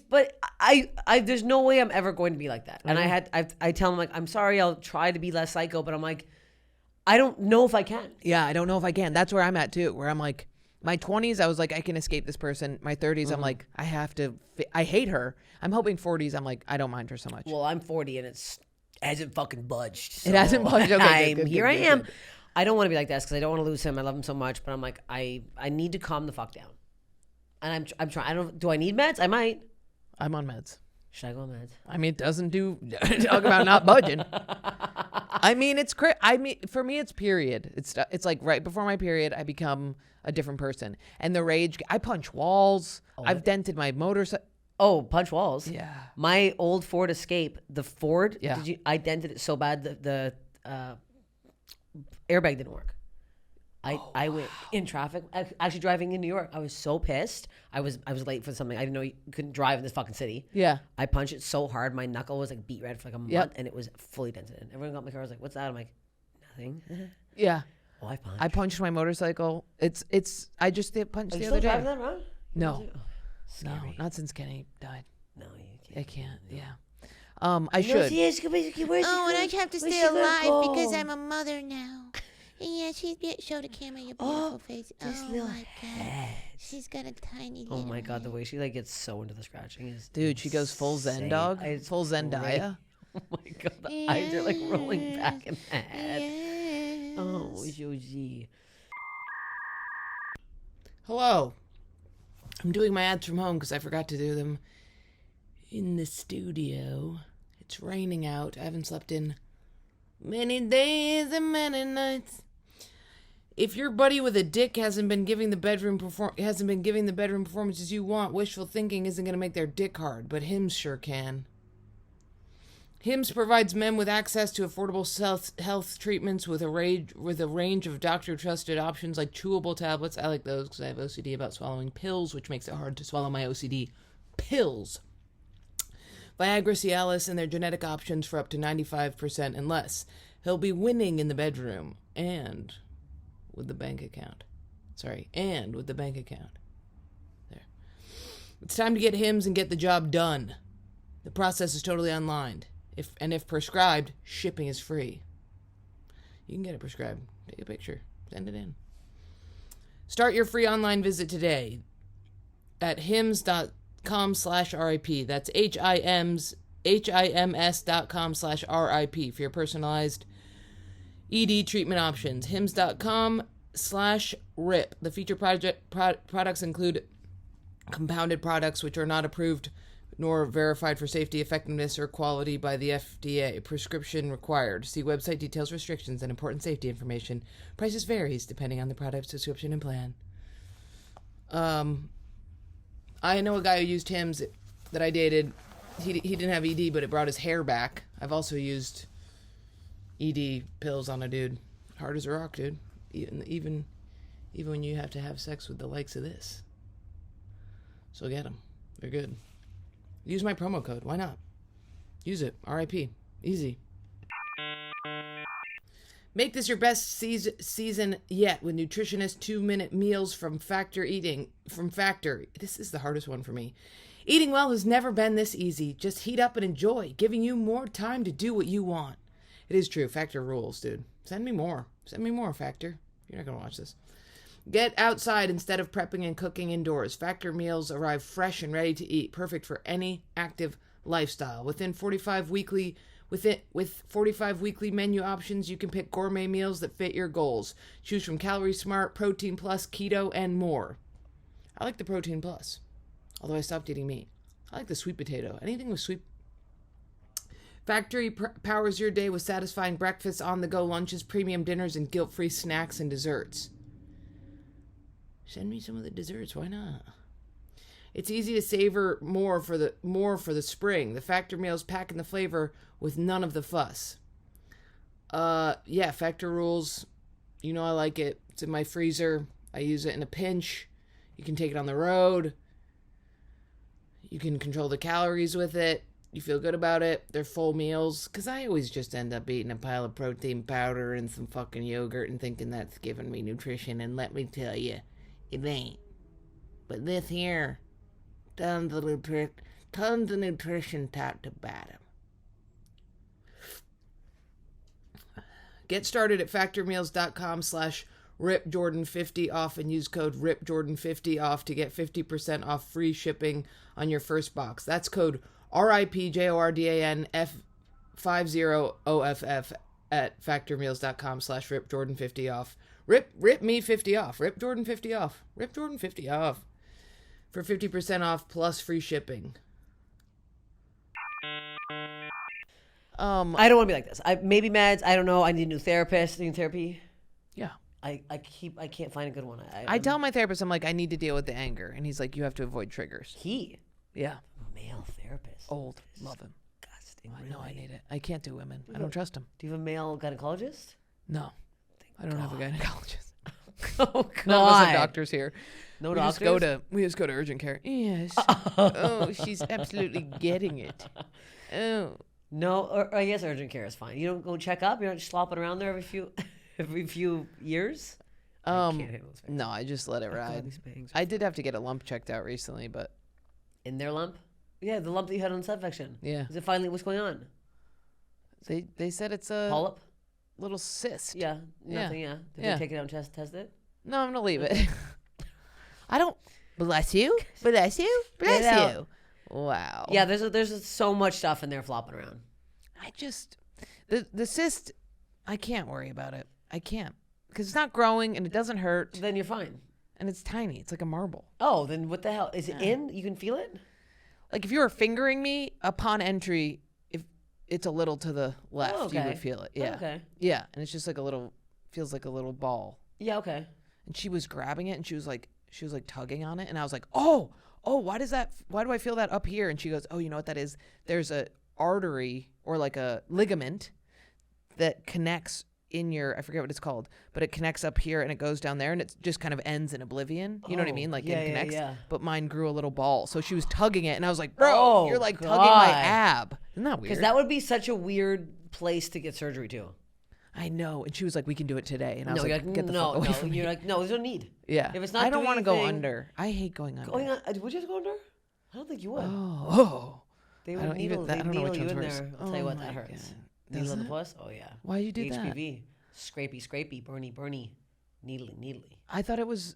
But I there's no way I'm ever going to be like that. And I tell him, like, I'm sorry, I'll try to be less psycho, but I'm like, I don't know if I can. Yeah, I don't know if I can. That's where I'm at, too. Where I'm like... My 20s, I was like, I can escape this person. My 30s, I'm like, I have to... I hate her. I'm hoping 40s, I'm like, I don't mind her so much. Well, I'm 40 and it hasn't fucking budged. So It hasn't budged. Okay, good, Here I am. good. I don't want to be like this because I don't want to lose him. I love him so much, but I'm like, I need to calm the fuck down. And I'm trying. Do I need meds? I might. I'm on meds. Should I go on meds? I mean, it doesn't do... Talk about not budging. I mean, it's crazy. I mean, for me, it's period. It's like right before my period, I become a different person. And the rage... I punch walls. I've dented my motorcycle. Oh, punch walls. Yeah. My old Ford Escape, the Ford, Yeah. I dented it so bad that the airbag didn't work. I went in traffic, actually driving in New York. I was so pissed. I was late for something. I didn't know you couldn't drive in this fucking city. Yeah. I punched it so hard, my knuckle was like beat red for like a month, and it was fully dented. And everyone got in my car. I was like, "What's that?" I'm like, "Nothing." Yeah. Oh, I punched. I punched my motorcycle. I just did punch Are you the still other day. driving that around? No. Oh, No, scary. not since Kenny died. No, you can't. I can't. Yeah. I should. Oh, and I have to stay alive because I'm a mother now. Yeah, show the camera your beautiful face. This Oh little my God, head. she's got a tiny. Oh little my God, the head. way she like gets so into the scratching is Dude, she goes full Zen insane. dog. It's Full great. Zendaya. Oh my God, the eyes are like rolling back in the head. Yes. Oh, Josie. Hello. I'm doing my ads from home because I forgot to do them in the studio. It's raining out. I haven't slept in many days and many nights. If your buddy with a dick hasn't been giving the bedroom performances you want, wishful thinking isn't going to make their dick hard, but Hims sure can. Hims provides men with access to affordable health treatments with a range of doctor-trusted options like chewable tablets. I like those because I have OCD about swallowing pills, which makes it hard to swallow my OCD pills. Viagra, Cialis, and their genetic options for up to 95% and less. He'll be winning in the bedroom and with the bank account. And with the bank account. There. It's time to get Hims and get the job done. The process is totally online. If prescribed, shipping is free. You can get it prescribed. Take a picture. Send it in. Start your free online visit today at hims.com/RIP. That's HIMS.com/RIP for your personalized ED treatment options. hims.com/RIP. The featured products include compounded products which are not approved nor verified for safety, effectiveness, or quality by the FDA. Prescription required. See website details, restrictions, and important safety information. Prices varies depending on the product, subscription, and plan. I know a guy who used Hims that I dated. He didn't have ED, but it brought his hair back. I've also used ED pills on a dude. Hard as a rock, dude. Even when you have to have sex with the likes of this. So get them. They're good. Use my promo code. Why not? Use it. RIP. Easy. Make this your best season yet with nutritionist 2-minute meals from Factor Eating. From Factor. This is the hardest one for me. Eating well has never been this easy. Just heat up and enjoy, giving you more time to do what you want. It is true. Factor rules, dude. Send me more. Send me more, Factor. You're not going to watch this. Get outside instead of prepping and cooking indoors. Factor meals arrive fresh and ready to eat, perfect for any active lifestyle. With 45 weekly menu options, you can pick gourmet meals that fit your goals. Choose from Calorie Smart, Protein Plus, Keto, and more. I like the Protein Plus, although I stopped eating meat. I like the sweet potato. Anything with sweet. Factory powers your day with satisfying breakfasts, on-the-go lunches, premium dinners, and guilt-free snacks and desserts. Send me some of the desserts. Why not? It's easy to savor more for the spring. The Factor meals pack in the flavor with none of the fuss. Yeah, Factor rules. You know I like it. It's in my freezer. I use it in a pinch. You can take it on the road. You can control the calories with it. You feel good about it. They're full meals. Because I always just end up eating a pile of protein powder and some fucking yogurt and thinking that's giving me nutrition. And let me tell you, it ain't. But this here, tons of nutrition top to bottom. Get started at factormeals.com/RipJordan50 off and use code RipJordan50 off to get 50% off free shipping on your first box. That's code RIPJORDAN50OFF at factormeals.com/RipJordan50 off. Rip me 50 off. Rip Jordan 50 off. Rip Jordan 50 off. For 50% off plus free shipping. I don't want to be like this. Maybe meds. I don't know. I need a new therapist. Need therapy. Yeah. I can't find a good one. I tell my therapist, I'm like, I need to deal with the anger. And he's like, you have to avoid triggers. Yeah. Male therapist. Old. Love him. Disgusting. I know I need it. I can't do women. I don't trust him. Do you have a male gynecologist? No. I don't have a gynecologist. Oh, God. None of us have doctors here. No doctors? We just go to urgent care. Yes. Oh, she's absolutely getting it. Oh. No, or I guess urgent care is fine. You don't go check up? You're not just slopping around there every few years? I can't handle this. No, I just let it ride. I did have to get a lump checked out recently, but... In their lump? Yeah, the lump that you had on the subsection. Yeah. Is it finally, what's going on? They said it's a... Polyp? Little cyst. Yeah, nothing, yeah. Did they take it out and test it? No, I'm going to leave it. I don't... Bless you. Bless you. Bless you. Wow. Yeah, there's so much stuff in there flopping around. I just... The cyst, I can't worry about it. I can't. Because it's not growing and it doesn't hurt. Then you're fine. And it's tiny. It's like a marble. Oh, then what the hell? Is it in? You can feel it? Like if you were fingering me upon entry, if it's a little to the left, you would feel it. Yeah. Oh, okay. Yeah. And it's just like feels like a little ball. Yeah, okay. And she was grabbing it and she was like tugging on it. And I was like, oh, why do I feel that up here? And she goes, oh, you know what that is? There's a artery or like a ligament that connects in your, I forget what it's called, but it connects up here and it goes down there and it just kind of ends in oblivion. You know what I mean? Like it connects. Yeah. But mine grew a little ball. So she was tugging it and I was like, bro, you're like tugging my ab. Isn't that weird? Because that would be such a weird place to get surgery to. I know. And she was like, we can do it today. And I was like, get the fuck away from me. You're like, no, there's no need. Yeah. If it's not, I don't want to go under. I hate going under. Would you have to go under? I don't think you would. Oh. They would needle you in there. I'll tell you what, that hurts. Needle in the puss? Oh, yeah. Why you do that? HPV. Scrapey, burny, needly. I thought it was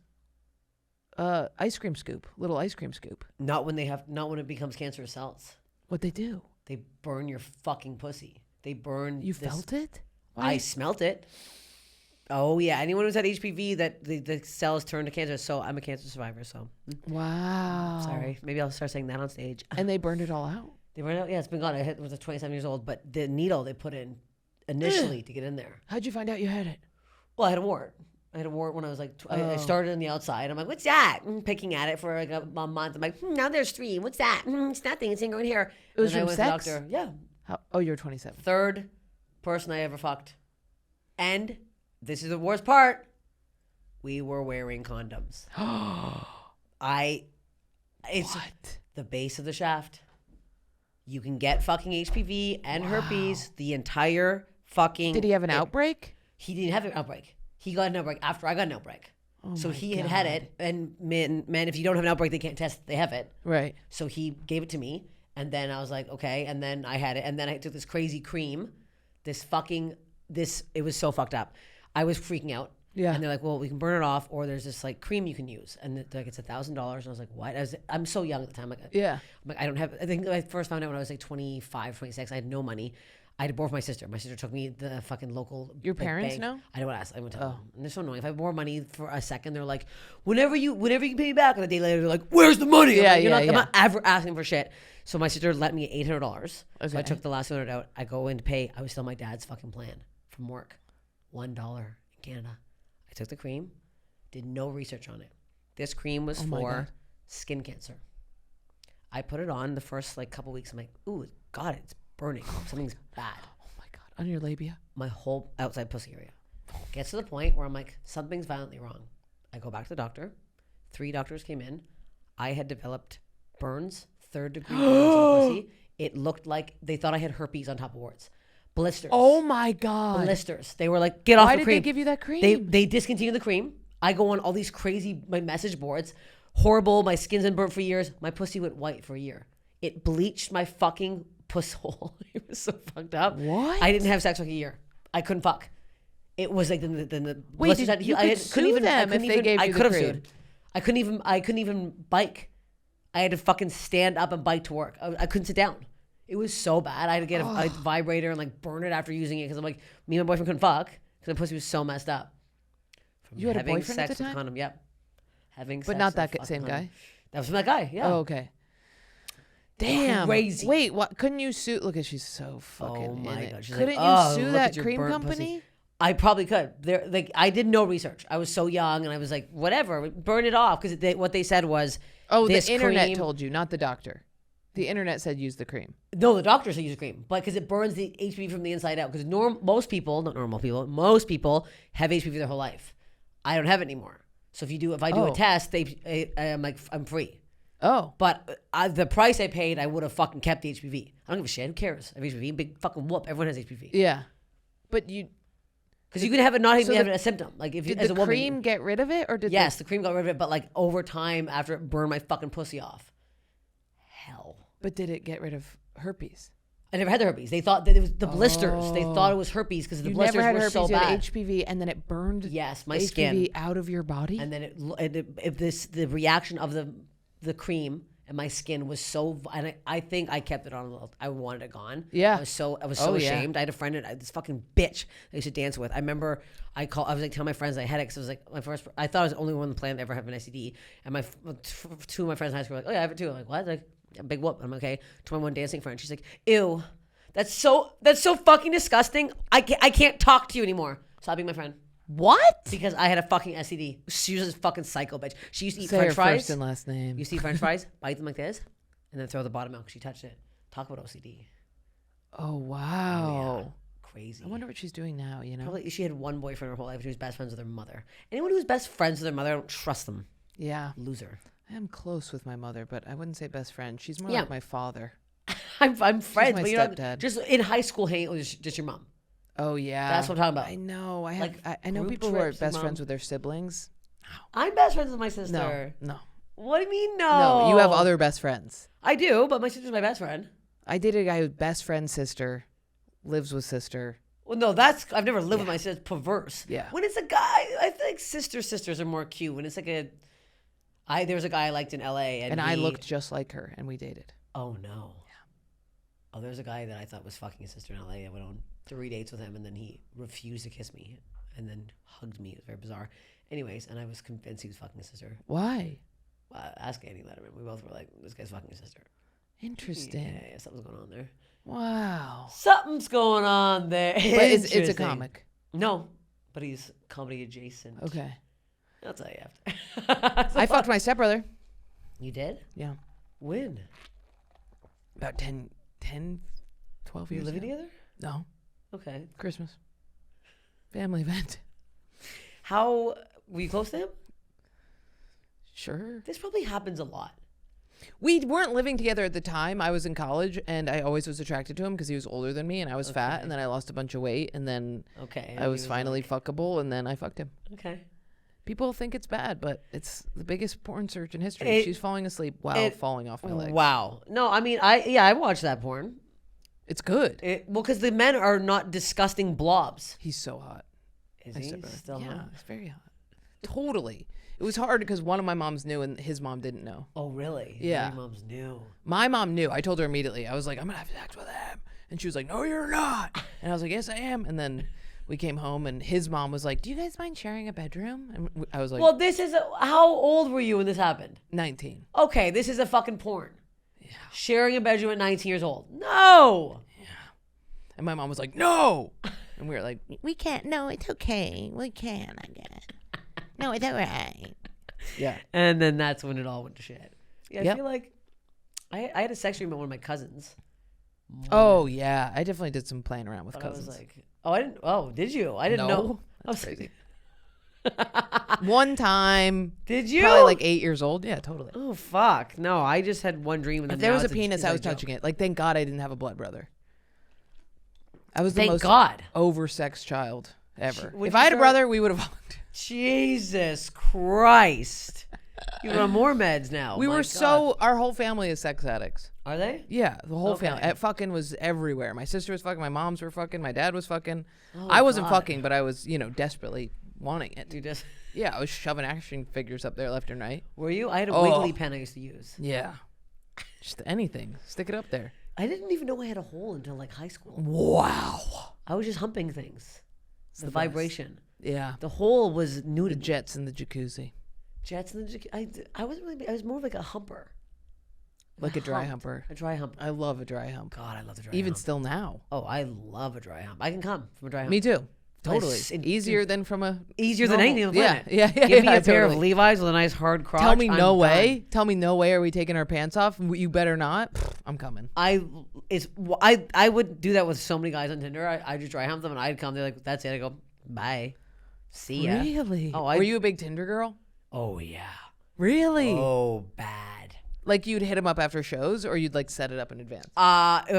little ice cream scoop. Not when it becomes cancerous cells. What'd they do? They burn your fucking pussy. They burn. You felt it? Why? I smelt it. Oh yeah, anyone who's had HPV that the cells turn to cancer. So I'm a cancer survivor. So Wow. sorry, maybe I'll start saying that on stage. And they burned it all out. They were yeah, it's been gone. I was 27 years old, but the needle they put in initially to get in there. How'd you find out you had it? Well, I had a wart. I had a wart when I was like, I started on the outside. I'm like, what's that? Picking at it for like a month. I'm like, now there's 3. What's that? It's nothing. It's going here. It was and from I went sex? to the doctor. Yeah. Oh, you were 27. Third person I ever fucked. And this is the worst part. We were wearing condoms. It's What? the base of the shaft. You can get fucking HPV and herpes the entire fucking. Did he have an outbreak? He didn't have an outbreak. He got an outbreak after I got an outbreak. So he had it, and men, if you don't have an outbreak, they can't test. They have it. Right. So he gave it to me, and then I was like, okay, and then I had it, and then I took this crazy cream, it was so fucked up. I was freaking out. Yeah. And they're like, well, we can burn it off, or there's this like cream you can use, and they're like, it's $1,000. And I was like, what? I'm so young at the time. Yeah. I'm like, I don't have. I think I first found out when I was like 25, 26. I had no money. I had to borrow from my sister. My sister took me to the fucking local. Your parents bank. know? I don't ask. I went to them. And they're so annoying. If I borrow money for a second, they're like, whenever you can pay me back. And a day later, they're like, where's the money? Yeah, I'm not ever asking for shit. So my sister lent me $800. Okay. So I took the last $100 out. I go in to pay. I was still my dad's fucking plan from work. $1 in Canada. I took the cream. Did no research on it. This cream was for skin cancer. I put it on the first like couple weeks. I'm like, ooh, God, it's burning. Something's bad. Oh my God. On your labia? My whole outside pussy area. Gets to the point where I'm like, something's violently wrong. I go back to the doctor. 3 doctors came in. I had developed burns, 3rd degree burns on the pussy. It looked like they thought I had herpes on top of warts. Blisters. Oh my God. Blisters. They were like, get off Why the did cream. they give you that cream? They discontinued the cream. I go on all these crazy my message boards. Horrible. My skin's been burnt for years. My pussy went white for a year. It bleached my fucking puss hole. It was so fucked up. What? I didn't have sex for like a year. I couldn't fuck. It was like the Wait, you could sue them if they gave you the cream. I couldn't even bike. I had to fucking stand up and bike to work. I couldn't sit down. It was so bad. I had to get a vibrator and like burn it after using it because I'm like, me and my boyfriend couldn't fuck because my pussy was so messed up. From You had a having boyfriend at sex the with time? condom, yep. Having But sex not with that fucking same condom. guy? That was from that guy, yeah. Oh, okay. Damn. Crazy. Wait, what? Couldn't you sue? Look at she's so fucking Oh my in it. God. She's Couldn't like, oh, you sue look that at your cream burnt company? pussy. I probably could. I did no research. I was so young, and I was like, whatever, burn it off. Because what they said was, Oh, the this internet cream, told you, not the doctor. The internet said use the cream. No, the doctor said use cream, but because it burns the HPV from the inside out. Because most people have HPV their whole life. I don't have it anymore. So if I do a test, I'm like, I'm free. Oh. But the price I paid, I would have fucking kept the HPV. I don't give a shit. Who cares? I have HPV. Big fucking whoop. Everyone has HPV. Yeah. But you... Because you can have it not even have a symptom. Like if you, Did as a the woman, cream get rid of it? Or did yes, the cream got rid of it. But like over time, after it burned my fucking pussy off. Hell. But did it get rid of herpes? I never had the herpes. They thought that it was the blisters. They thought it was herpes because the You blisters never had were herpes, so you bad. had HPV, and then it burned Yes, my HPV skin. out of your body? And then the reaction of the cream and my skin was so, and I think I kept it on a little. I wanted it gone. Yeah. I was so Oh, yeah. ashamed. I had a friend, this fucking bitch I used to dance with. I remember I was like telling my friends I had it because it was like my first. I thought I was the only one on the planet to ever have an STD. And two of my friends in high school were like, oh yeah, I have it too. I'm like, what? Like, a big whoop. I'm like, okay. To my one dancing friend, she's like, ew, that's so fucking disgusting. I can't talk to you anymore. Stop being my friend. What? Because I had a fucking STD. She was a fucking psycho bitch. She used to eat Say French her fries. first and last name. You see French fries, bite them like this, and then throw the bottom out because she touched it. Talk about OCD. Oh, wow. Yeah. Crazy. I wonder what she's doing now, you know? Probably she had one boyfriend her whole life. She was best friends with her mother. Anyone who's best friends with their mother, I don't trust them. Yeah. Loser. I am close with my mother, but I wouldn't say best friend. She's more Yeah. like my father. I'm friends, my but you're not stepdad. just in high school hanging with just your mom. Oh, yeah. That's what I'm talking about. I know. Like, I know group people who are trips, best Mom. friends with their siblings. I'm best friends with my sister. No. What do you mean no? No, you have other best friends. I do, but my sister's my best friend. I dated a guy who's best friend's sister, lives with sister. Well, no, I've never lived with my sister. Perverse. Yeah. When it's a guy, I think sisters are more cute. When it's like there was a guy I liked in LA, and I looked just like her, and we dated. Oh no. Yeah. Oh, there's a guy that I thought was fucking his sister in LA. I went on 3 dates with him, and then he refused to kiss me. and then hugged me. It was very bizarre. Anyways, and I was convinced he was fucking his sister. Why? Ask Andy Letterman. We both were like, this guy's fucking his sister. Interesting. Yeah, something's going on there. Wow. Something's going on there. But it's a comic. No, but he's comedy adjacent. Okay. I'll tell you after. I fucked my stepbrother. You did? Yeah. When? About 10, 12 years You living ago. together? No. Okay. Christmas. Family event. How were you close to him? Sure. This probably happens a lot. We weren't living together at the time. I was in college, and I always was attracted to him because he was older than me, and I was fat, and then I lost a bunch of weight, and then I was finally fuckable, and then I fucked him. Okay. People think it's bad, but it's the biggest porn search in history. She's falling asleep while falling off my legs. Wow. No, I mean, I watched that porn. It's good. Well, because the men are not disgusting blobs. He's so hot. Is he still Yeah, hot? he's very hot. Totally. It was hard because one of my moms knew and his mom didn't know. Oh, really? Yeah. Your mom's new. My mom knew. I told her immediately. I was like, I'm going to have sex with him. And she was like, no, you're not. And I was like, yes, I am. And then we came home and his mom was like, do you guys mind sharing a bedroom? And I was like, Well, this is how old were you when this happened? 19. Okay, this is a fucking porn. Yeah. Sharing a bedroom at 19 years old. No. Yeah. And my mom was like, no. And we were like, We can't. No, it's okay. We can, I guess. No, it's all right. yeah. And then that's when it all went to shit. Yeah, I Yep. feel like I had a sex dream about one of my cousins. Oh, yeah. I definitely did some playing around with But cousins. I was like, I didn't. Oh, did you? I didn't know. I was crazy. One time. Did you? Probably like 8 years old. Yeah, totally. Oh fuck! No, I just had one dream. And If then there now was a it's penis, I was touching it. Like, thank God I didn't have a blood brother. I was the Thank most God. oversexed child ever. Would If you I had a start- brother, we would have fucked. Jesus Christ! You're on more meds now. We My were God. so, our whole family is sex addicts. Are they? Yeah, the whole family. Okay. It fucking was everywhere. My sister was fucking, my moms were fucking, my dad was fucking. Oh, I wasn't God. fucking, but I was, desperately wanting it. You just Yeah, I was shoving action figures up there left and right. were you? I had a Oh. wiggly pen I used to use. Yeah. Just anything. Stick it up there. I didn't even know I had a hole until like high school. Wow. I was just humping things. The the best. vibration. Yeah. The hole was new The to me. jets in the jacuzzi. Jets and I wasn't really. I was more of like a humper. Like a dry humped. humper. A dry hump. I love a dry hump. God, I love the dry Even hump. still now. Oh, I love a dry hump. I can come from a dry hump. Me too. Totally. Nice. Easier than from a Easier than anything on the Yeah, planet. yeah, yeah. Give me yeah, a pair of totally. Levi's with a nice hard crotch. Tell me I'm no done. way. Tell me no way. Are we taking our pants off? You better not. Pfft, I'm coming. I would do that with so many guys on Tinder. I just dry hump them and I'd come. They're like, that's it. I go, bye. See ya. Really? Oh, were you a big Tinder girl? Oh yeah. Really? Oh bad. Like you'd hit them up after shows, or you'd like set it up in advance. If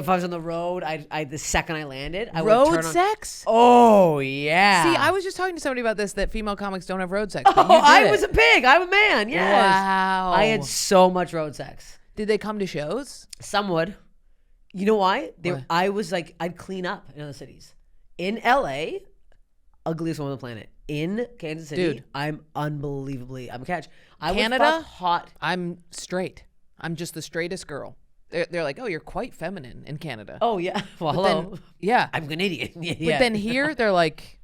I was on the road, I the second I landed, I would Road turn on. sex? Oh yeah. See, I was just talking to somebody about this, that female comics don't have road sex. But Oh, you did I it. was a pig. I'm a man. Yes. Wow. I had so much road sex. Did they come to shows? Some would. You know why? Why? I was like, I'd clean up in other cities. In LA, ugliest woman on the planet. In Kansas City, Dude. I'm unbelievably. I'm a catch. I Canada? would fuck hot. I'm straight. I'm just the straightest girl. They're like, oh, you're quite feminine in Canada. Oh yeah. Well, But hello. then- yeah. I'm Canadian. Yeah. But then here, they're like,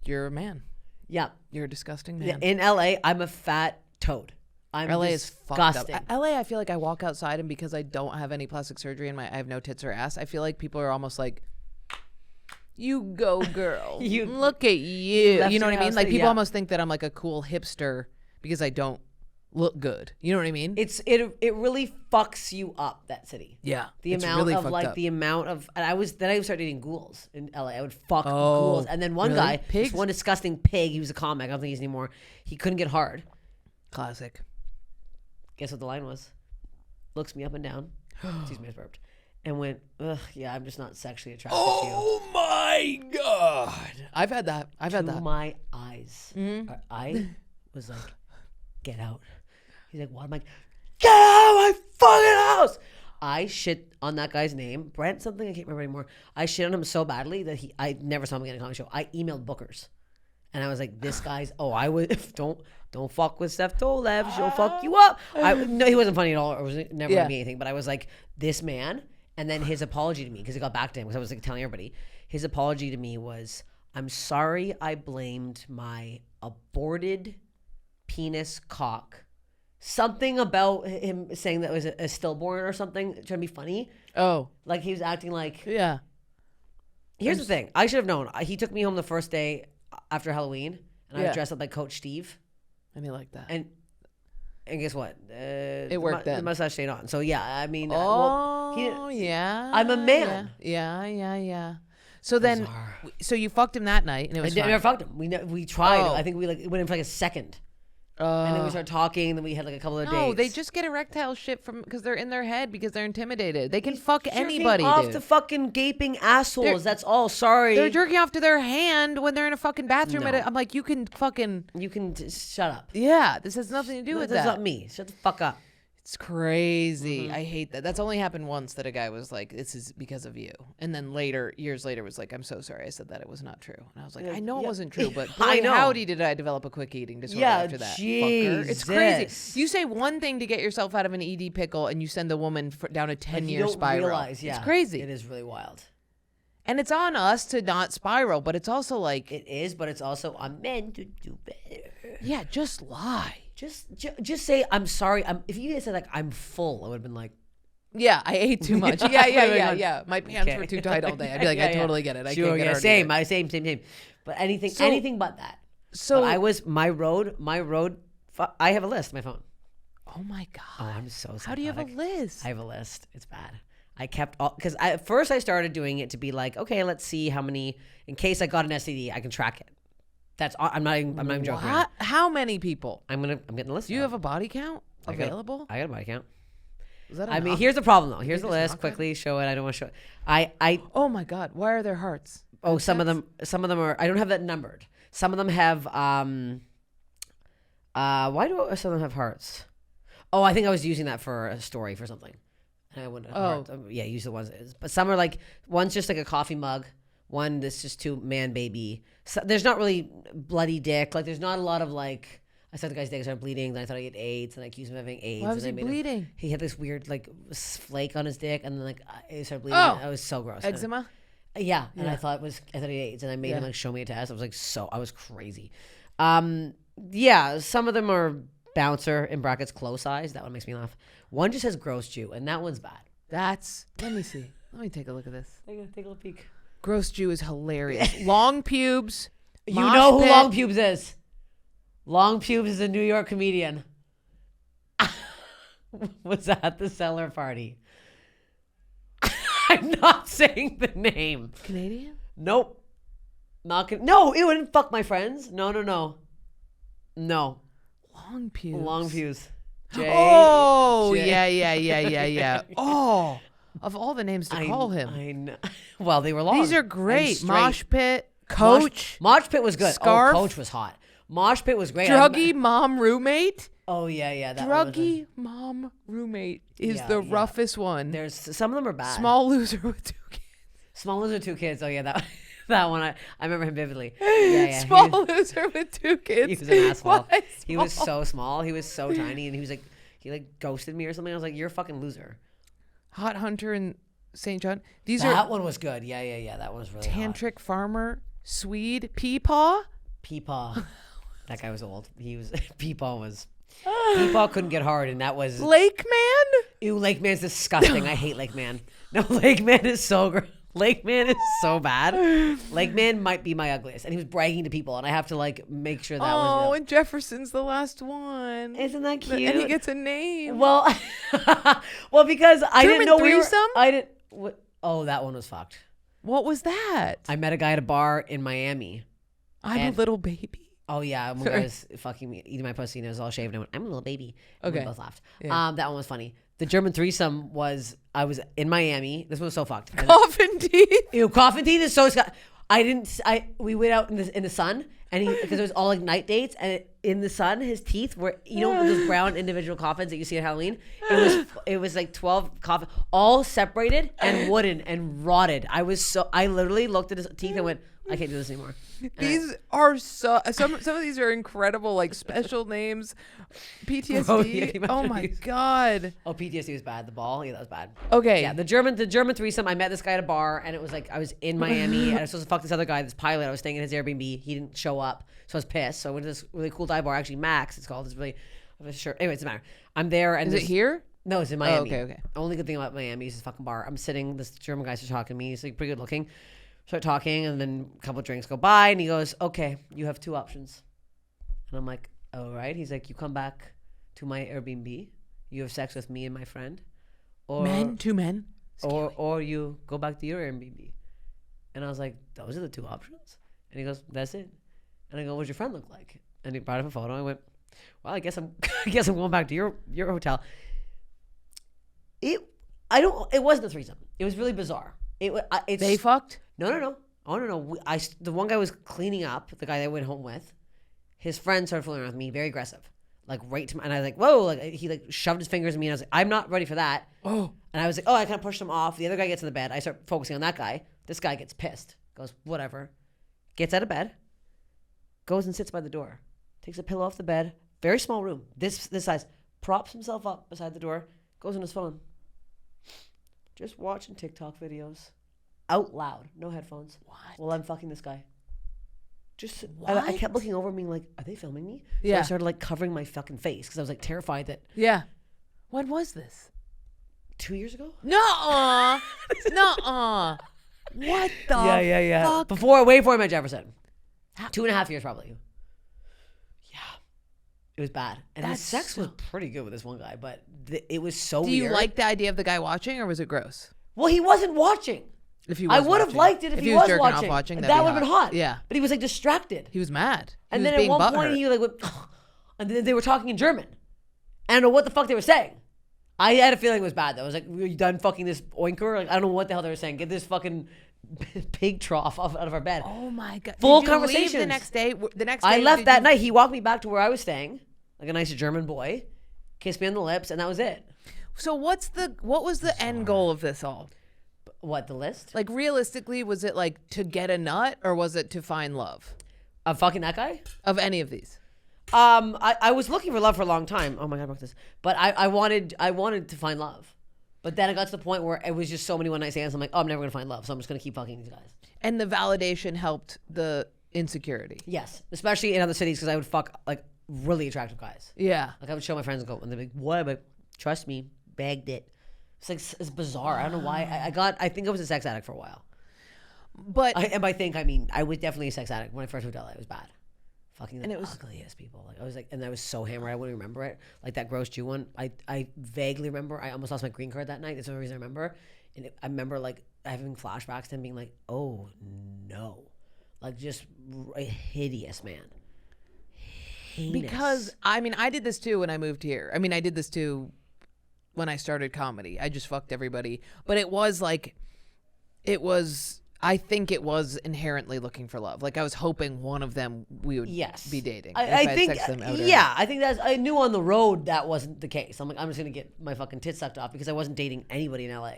you're a man. yeah. You're a disgusting Yeah, man. in LA, I'm a fat toad. I'm LA is fucked up. disgusting. LA, I feel like I walk outside and because I don't have any plastic surgery and I have no tits or ass, I feel like people are almost like, you go, girl. You look at you. left You know your what I mean? house, Like people yeah. almost think that I'm like a cool hipster because I don't look good. You know what I mean? It really fucks you up, that city. Yeah. The it's amount really of fucked like up. the amount of, and I started eating ghouls in LA. I would fuck Oh, ghouls, and then one really? guy, Pigs? this one disgusting pig. He was a comic. I don't think he's anymore. He couldn't get hard. Classic. Guess what the line was? Looks me up and down. Excuse me, I burped. And went, ugh, yeah, I'm just not sexually attracted to you. Oh my God. I've had that. I've had To that. my eyes. I was like, get out. He's like, what? I'm like, get out of my fucking house. I shit on that guy's name, Brent something, I can't remember anymore. I shit on him so badly that I never saw him again in a comedy show. I emailed bookers. And I was like, this guy's, don't fuck with Steph Tolev. She'll fuck you up. No, he wasn't funny at all. Or was never Yeah. gonna be anything. But I was like, this man. And then his apology to me, because it got back to him, because I was like telling everybody, his apology to me was, I'm sorry I blamed my aborted penis cock. Something about him saying that it was a stillborn or something, trying to be funny. Oh. Like he was acting like... Yeah. Here's the thing. I should have known. He took me home the first day after Halloween, and I was dressed up like Coach Steve. And he liked that. And guess what? It worked then. The mustache stayed on. So yeah, I mean... yeah. I'm a man. Yeah. So then, so you fucked him that night, and it was I fine. never fucked him. We tried. Oh. I think we went in for like a second. And then we started talking, and then we had like a couple of dates. No, they just get erectile shit from because they're in their head because they're intimidated. They can fuck anybody, off dude. to fucking gaping assholes. That's all. Sorry. They're jerking off to their hand when they're in a fucking bathroom. No. I'm like, you can fucking... You can shut up. Yeah, this has nothing to do with That's that. not me. Shut the fuck up. It's crazy. I hate that. That's only happened once that a guy was like, this is because of you. And then years later was like, I'm so sorry I said that. It was not true. And I was like, I know it wasn't true, but boy, I know. howdy did I develop a quick eating disorder after that. Fucker. It's crazy. You say one thing to get yourself out of an ED pickle and you send the woman down a 10-year spiral. Realize, It's crazy. It is really wild. And it's on us to not spiral, but it's also like... It is, but it's also on men to do better. Yeah, just lie. Just say, I'm sorry. If you said like, I'm full, I would have been like... Yeah, I ate too much. Yeah. My pants were too tight all day. I'd be like, I totally get it. I can't get same. But anything but that. So But my road. I have a list on my phone. Oh my God. Oh, I'm so psychotic. How do you have a list? I have a list. It's bad. I kept all because at first I started doing it to be like, okay, let's see how many in case I got an STD, I can track it. That's I'm not even joking. Around. How many people? I'm getting the list. Do you have a body count available? I got a body count. Is that I mean, here's the problem though. Here's the list. Quickly show it. I don't want to show it. I Oh my God. Why are there hearts? Oh, some of them are. I don't have that numbered. Some of them have. Why do some of them have hearts? Oh, I think I was using that for a story for something. And I wouldn't. Yeah, use the ones. But some are like one's just like a coffee mug. One that's just too man baby. So there's not really bloody dick. Like there's not a lot of like. I saw the guy's dick started bleeding. Then I thought he had AIDS, and I accused him of having AIDS. Why was he bleeding? He had this weird like flake on his dick, and then like it started bleeding. Oh, it was so gross. Eczema. Yeah, and I thought he had AIDS, and I made him like show me a test. I was like, I was crazy. Yeah, some of them are bouncer in brackets close size. That one makes me laugh. One just has gross Jew, and that one's bad. Let me see. Let me take a look at this. Take a little peek. Gross Jew is hilarious. Long pubes. You know who Long Pubes is? Long Pubes is a New York comedian. Was at the cellar party. I'm not saying the name. Canadian? Nope. No, it wouldn't fuck my friends. No. Long pubes. Long Pubes. Yeah. Oh, of all the names to call him. I know. Well, they were long. These are great. Mosh Pit, Coach. Mosh Pit was good. Scarf. Oh, Coach was hot. Mosh Pit was great. Druggy mom roommate. Oh yeah. That Druggy mom roommate is the roughest one. There's some of them are bad. Small loser with 2 kids. Small loser, 2 kids. Oh yeah, that one. I remember him vividly. Yeah. Small loser with 2 kids. He was an asshole. Why He was so small. He was so tiny, and he like ghosted me or something. I was like, you're a fucking loser. Hot Hunter in St. John. That one was good. Yeah. That one was really Tantric Farmer, Swede, Peepaw. Peepaw. That guy was old. He was Peepaw couldn't get hard, and that was Lake Man. Ew, Lake Man's disgusting. I hate Lake Man. No, Lake Man is so gross. Lake Man is so bad. Lake Man might be my ugliest, and he was bragging to people, and I have to like make sure that was. Oh, and Jefferson's the last one. Isn't that cute? And he gets a name. Well, because I didn't know threesome? I didn't. Oh, that one was fucked. What was that? I met a guy at a bar in Miami. I'm a little baby. Oh yeah, one guy was fucking me, eating my pussy, and I was all shaved. And I went, "I'm a little baby." And Okay. we both laughed. Yeah. That one was funny. The German threesome was I was in Miami. This one was so fucked. Coffin teeth. Ew, coffin teeth is so. We went out in the sun, and because it was all like night dates, and in the sun, his teeth were, those brown individual coffins that you see at Halloween. It was like 12 coffins, all separated and wooden and rotted. I literally looked at his teeth and went, I can't do this anymore. These are some of these are incredible, like special names. PTSD. Bro, yeah, oh my God. Oh, PTSD was bad. The ball, yeah, that was bad. Okay. Yeah, the German threesome. I met this guy at a bar, and it was like I was in Miami, and I was supposed to fuck this other guy, this pilot. I was staying in his Airbnb. He didn't show up, so I was pissed. So I went to this really cool dive bar, actually Max, it's called. It's really, sure. Anyway, it doesn't matter. I'm there, and Is it here? No, it's in Miami. Oh, okay. Only good thing about Miami is this fucking bar. I'm sitting. This German guy's just talking to me. He's like pretty good looking. Start talking, and then a couple of drinks go by, and he goes, "Okay, you have two options." And I'm like, "All right." He's like, "You come back to my Airbnb, you have sex with me and my friend, or Two men, or you go back to your Airbnb." And I was like, "Those are the two options." And he goes, "That's it." And I go, "What's your friend look like?" And he brought up a photo. I went, "Well, I guess I'm going back to your hotel." It wasn't a threesome. It was really bizarre. They fucked? No. Oh no. The one guy was cleaning up. The guy that I went home with, his friend started fooling around with me, very aggressive, like right to my, and I was like, whoa, like he like shoved his fingers in me, and I was like, I'm not ready for that. Oh. And I was like, oh, I kind of pushed him off. The other guy gets in the bed. I start focusing on that guy. This guy gets pissed. Goes, whatever. Gets out of bed. Goes and sits by the door. Takes a pillow off the bed. Very small room. This size. Props himself up beside the door. Goes on his phone. Just watching TikTok videos. Out loud. No headphones. What? While I'm fucking this guy. Just, what? I kept looking over and being like, are they filming me? So Yeah. I started like covering my fucking face because I was like terrified that. Yeah. When was this? 2 years ago? Nuh-uh. Nuh-uh. What the Yeah. fuck? Way before I met Jefferson. 2.5 years probably. Yeah. It was bad. And the sex was pretty good with this one guy, but it was so weird. Do you like the idea of the guy watching, or was it gross? Well, he wasn't watching. If he was I would have watching. liked it if he was jerking off watching. that'd That be would have been hot. Yeah. But he was like distracted. He was mad. He And was then at being one point butthurt. he like went, and then they were talking in German. I don't know what the fuck they were saying. I had a feeling it was bad though. I was like, "Are you done fucking this oinker?" Like I don't know what the hell they were saying. Get this fucking pig trough out of our bed. Oh my God. Full Did you leave conversations. the next day? I left that night. He walked me back to where I was staying, like a nice German boy, kissed me on the lips, and that was it. So what was the end goal of this all? What, the list? Like realistically, was it like to get a nut, or was it to find love? Of fucking that guy? Of any of these? I was looking for love for a long time. Oh my God, I broke this. But I wanted to find love. But then I got to the point where it was just so many one night stands. I'm like, oh, I'm never gonna find love, so I'm just gonna keep fucking these guys. And the validation helped the insecurity. Yes, especially in other cities because I would fuck like really attractive guys. Yeah. Like I would show my friends and go, and they'd be like, what? I'm like, trust me, bagged it. It's like it's bizarre. I don't know why. I think I was a sex addict for a while. But And by think I mean I was definitely a sex addict when I first moved to LA. It was bad. Fucking And it was- ugliest people. Like I was like, and I was so hammered I wouldn't remember it. Like that gross Jew one. I vaguely remember. I almost lost my green card that night. That's the only reason I remember. And I remember like having flashbacks to him being like, oh no, like just a hideous man. Heinous. because I mean, I did this too when I moved here. I mean, I did this too when I started comedy. I just fucked everybody. But it was like, I think it was inherently looking for love. Like I was hoping one of them we would be dating. If I had think sex with them out I think I knew on the road that wasn't the case. I'm like, I'm just gonna get my fucking tits sucked off because I wasn't dating anybody in LA.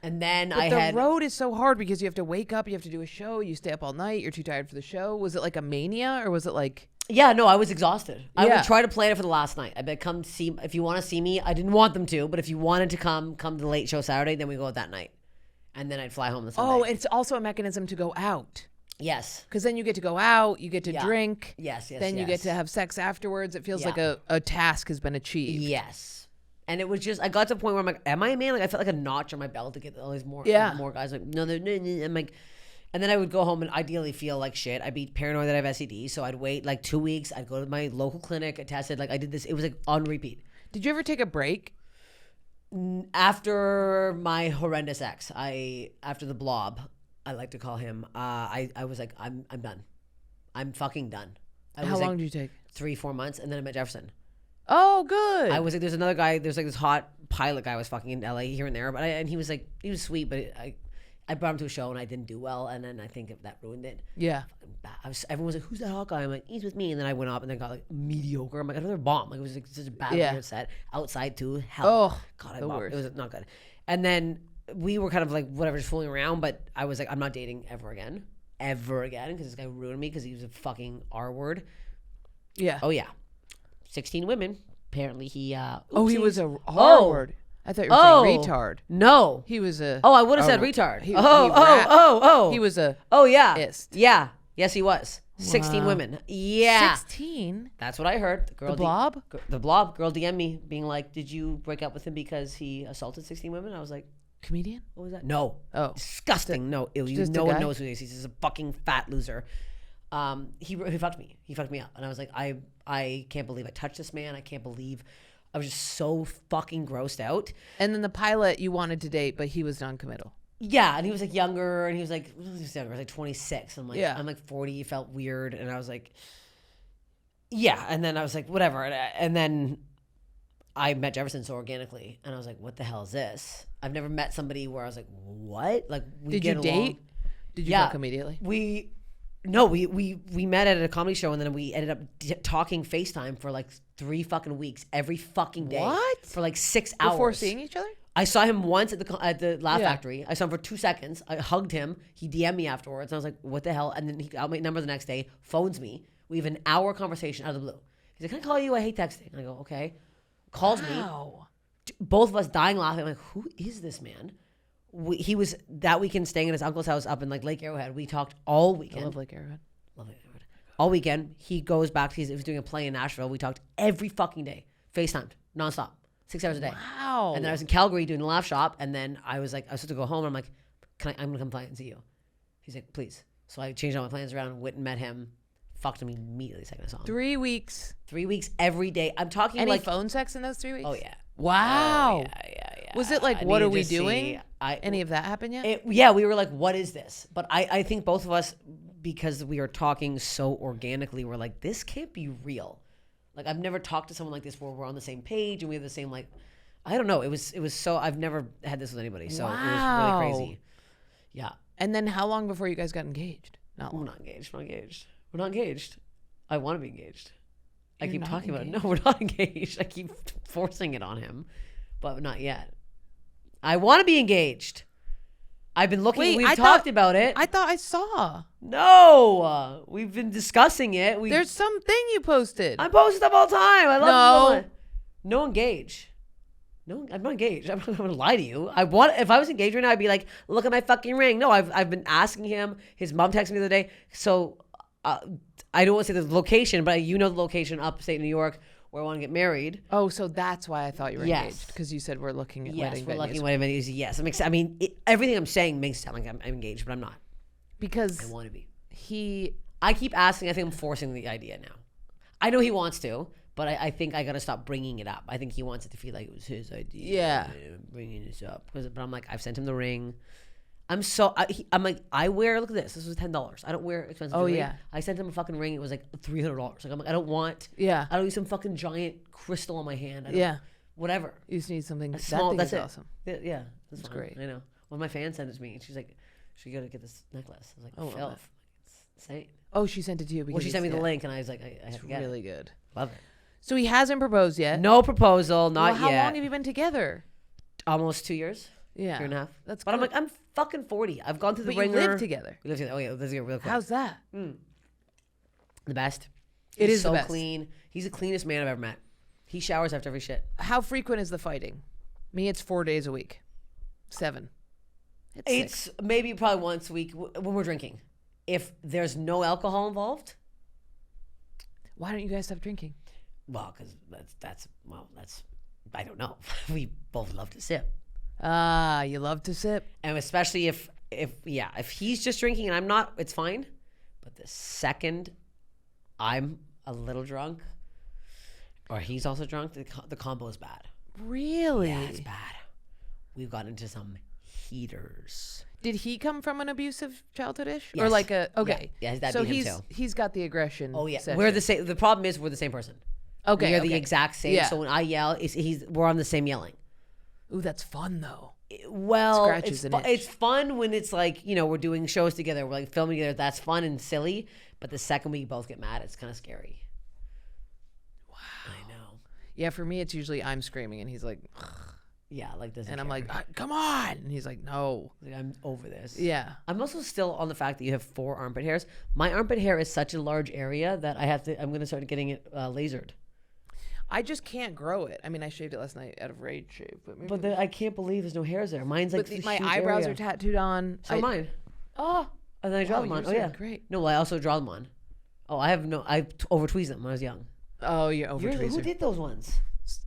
And then But the road is so hard because you have to wake up, you have to do a show, you stay up all night, you're too tired for the show. Was it like a mania, or was it like? Yeah, no, I was exhausted. I Yeah. would try to plan it for the last night. I'd be like, come see, if you want to see me. I didn't want them to, but if you wanted to come to the late show Saturday, then we go out that night. And then I'd fly home the Sunday. Oh, it's also a mechanism to go out. Yes. Because then you get to go out, you get to drink. Yes, Then you get to have sex afterwards. It feels like a task has been achieved. Yes. And it was just, I got to a point where I'm like, am I a man? Like I felt like a notch on my belt to get all these more guys. Like, no, I'm like, and then I would go home and ideally feel like shit. I'd be paranoid that I have STD. So I'd wait like 2 weeks. I'd go to my local clinic. I tested. Like I did this. It was like on repeat. Did you ever take a break? After my horrendous ex, after the blob, I like to call him, I was like, I'm done. I'm fucking done. How long did you take? 3-4 months. And then I met Jefferson. Oh, good. I was like, there's another guy, there's like this hot pilot guy I was fucking in LA here and there, but and he was like, he was sweet, but I brought him to a show and I didn't do well, and then I think that ruined it. Yeah. Everyone was like, "Who's that hot guy?" I'm like, "He's with me." And then I went up and then got like mediocre. I'm like, "Another bomb." Like it was like such a bad weird set. Outside too. Hell. Oh, God, I the bombed. worst. It was not good. And then we were kind of like whatever, just fooling around. But I was like, I'm not dating ever again, because this guy ruined me because he was a fucking R word. Yeah. Oh yeah, 16 women. Apparently he. He oopsies. was a R word. I thought you were saying retard. No. He was a. Oh, I would have said retard. He He was a. Oh yeah. Ist. Yeah. Yes, he was. 16 women. Yeah. 16. That's what I heard. The Blob. The Blob girl DM me being like, "Did you break up with him because he assaulted 16 women?" I was like, Comedian. "What was that?" No. Oh. Disgusting. No. Ew, just no a one guy? knows who he is. He's just a fucking fat loser. He fucked me. He fucked me up, and I was like, I can't believe I touched this man. I can't believe. I was just so fucking grossed out. And then the pilot you wanted to date, but he was non-committal. Yeah, and he was like younger, and he was like younger. I was like 26. I'm like, Yeah. I'm like 40. It felt weird, and I was like, yeah. And then I was like, whatever. And then I met Jefferson so organically, and I was like, what the hell is this? I've never met somebody where I was like, what? Like, we Did get you along. date? Did you Yeah. fuck immediately? We met at a comedy show, and then we ended up talking FaceTime for like 3 fucking weeks every fucking day. What? For like 6 hours Before seeing each other? I saw him once at the Laugh Yeah. Factory. I saw him for 2 seconds. I hugged him. He DM'd me afterwards. And I was like, what the hell? And then he got my number the next day, phones me. We have an hour conversation out of the blue. He's like, can I call you? I hate texting. I go, okay. Calls me. Both of us dying laughing. I'm like, who is this man? He was that weekend staying at his uncle's house up in like Lake Arrowhead. We talked all weekend. I love Lake Arrowhead. All weekend. He goes back. He was doing a play in Nashville. We talked every fucking day. FaceTimed. Nonstop. 6 hours a day. Wow. And then I was in Calgary doing the Laugh Shop. And then I was like, I was supposed to go home. And I'm like, I'm going to come fly and see you. He's like, please. So I changed all my plans around, went and met him. Fucked him immediately the second I saw him. 3 weeks. 3 weeks every day. I'm talking Any like. phone sex in those 3 weeks? Oh, yeah. Wow. Oh, yeah. Was it like, I what are needed we to see- doing? Any of that happen yet? Yeah, we were like, what is this? But I think both of us, because we are talking so organically, we're like, this can't be real. Like, I've never talked to someone like this where we're on the same page and we have the same, like, I don't know. It was so, I've never had this with anybody. So it was really crazy. Yeah. And then how long before you guys got engaged? Not We're long. not engaged. We're not engaged. I want to be engaged. I You're keep not talking engaged? about it. No, we're not engaged. I keep forcing it on him, but not yet. I want to be engaged. I've been looking. We've talked about it. I thought I saw. No, we've been discussing it. There's something you posted. I post stuff all the time. I love no engage. No, I'm not engaged. I'm not gonna lie to you. If I was engaged right now, I'd be like, look at my fucking ring. No, I've been asking him. His mom texted me the other day. So I don't want to say the location, but you know the location, upstate New York, where I want to get married. Oh, so that's why I thought you were Yes. engaged, because you said we're looking at Yes, wedding we're venues. looking at wedding venues. Yes, everything I'm saying makes it sound like I'm engaged, but I'm not. Because I want to be. he I keep asking. I think I'm forcing the idea now. I know he wants to, but I think I got to stop bringing it up. I think he wants it to feel like it was his idea. Yeah. Bringing this up. But I'm like, I've sent him the ring. I'm like, I wear, look at this. This was $10. I don't wear expensive jewelry. yeah. I sent him a fucking ring. It was like $300. Like, I'm like, I don't want, Yeah. I don't need some fucking giant crystal on my hand. I don't, Yeah. Whatever. You just need something Small, that that's thing is it. awesome. Yeah. That's fine. great. I know. One of my fans sent it to me. And she's like, you got to get this necklace. I was like, Oh, Phil, love that. it's insane. Oh, she sent it to you because Well, she sent me the yeah, link, and I was like, I have It's to get really it. good. Love it. So he hasn't proposed yet. No proposal, Well, not how yet. long have you been together? Almost 2 years. Yeah. Year and a half. That's but I'm good. like, I'm fucking 40. I've gone through the But you ringer. live together. We live together. Oh yeah, let's get real quick. How's that? The best. It He's is the so best. clean. He's the cleanest man I've ever met. He showers after every shit. How frequent is the fighting? Me, it's 4 days a week. 7. It's 6. It's maybe probably once a week when we're drinking. If there's no alcohol involved, Why don't you guys stop drinking? well, because that's I don't know. We both love to sip. Ah, you love to sip. And especially if he's just drinking and I'm not, it's fine. But the second I'm a little drunk, or he's also drunk, the combo is bad. Really? Yeah, it's bad. We've got into some heaters. Did he come from an abusive childhood-ish? Or Yes. like a okay? Yeah, his dad so beat him too. he's got the aggression. Oh yeah, session. we're the same. The problem is we're the same person. Okay, we're the okay. exact same. Yeah. So when I yell, we're on the same yelling. Ooh, that's fun though. Well, Scratches an itch. it's fun when it's like, we're doing shows together, we're like filming together. That's fun and silly. But the second we both get mad, it's kind of scary. Wow. I know. Yeah, for me, it's usually I'm screaming and he's like, yeah, like this. And I'm like, come on. And he's like, no. Like, I'm over this. Yeah. I'm also still on the fact that you have 4 armpit hairs. My armpit hair is such a large area that I'm going to start getting it lasered. I just can't grow it. I mean, I shaved it last night out of rage shave. But I can't believe there's no hairs there. Mine's like my eyebrows are tattooed on. So mine. Oh. And then I draw them on. Oh, yeah. Great. No, I also draw them on. Oh, I over-tweezed them when I was young. Oh, you're over-tweezer. Who did those ones?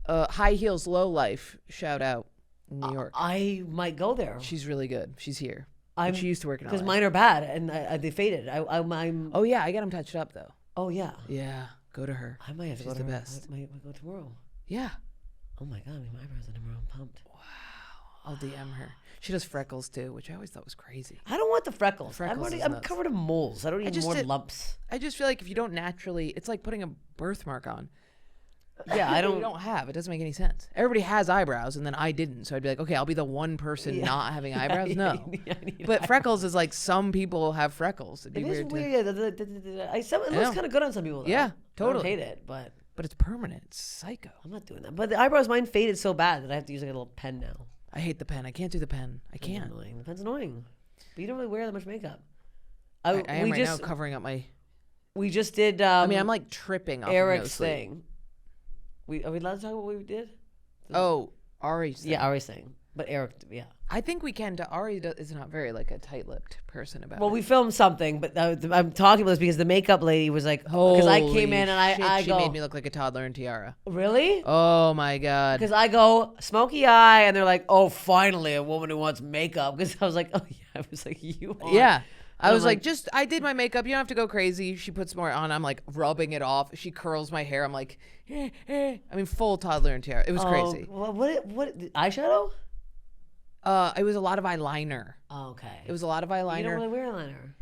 High Heels Low Life, shout out in New York. I might go there. She's really good. She's here. She used to work in LA. Because mine are bad and they faded. I'm. Oh yeah, I get them touched up though. Oh yeah. Yeah, go to her. I might have to go to the her. best. I might go tomorrow. Yeah. Oh my god, my eyebrows are never pumped. Wow. I'll DM her. She does freckles too, which I always thought was crazy. I don't want the freckles. Freckles I'm covered in moles. I don't need more lumps. I just feel like if you don't naturally, it's like putting a birthmark on. Yeah, I don't. You don't have. It doesn't make any sense. Everybody has eyebrows, and then I didn't. So I'd be like, okay, I'll be the one person not having eyebrows. No, but freckles is like some people have freckles. It'd be It is weird. weird. It looks kind of good on some people. Though. Yeah, totally. I don't hate it, but it's permanent. It's psycho. I'm not doing that. But the eyebrows, mine faded so bad that I have to use like a little pen now. I hate the pen. I can't do the pen. I can't. Annoying. The pen's annoying. But you don't really wear that much makeup. I am right now covering up my. We just did. I mean, I'm like tripping off Eric's of no thing. Are we allowed to talk about what we did? Oh, Ari's thing. Yeah, Ari's thing. But Eric, yeah. I think we can. Ari is not very like a tight-lipped person about it. Well, we filmed something, but I'm talking about this because the makeup lady was like, because I came in and I she go, made me look like a toddler in tiara. Really? Oh my god. Because I go smoky eye, and they're like, oh, finally a woman who wants makeup. Because I was like, oh yeah, I was like, you. Are. Yeah. I was like, I did my makeup. You don't have to go crazy. She puts more on. I'm like rubbing it off. She curls my hair. I'm like, I mean, full toddler in tiara. It was crazy. What eyeshadow? It was a lot of eyeliner. Oh, okay. It was a lot of eyeliner. You don't really wear eyeliner.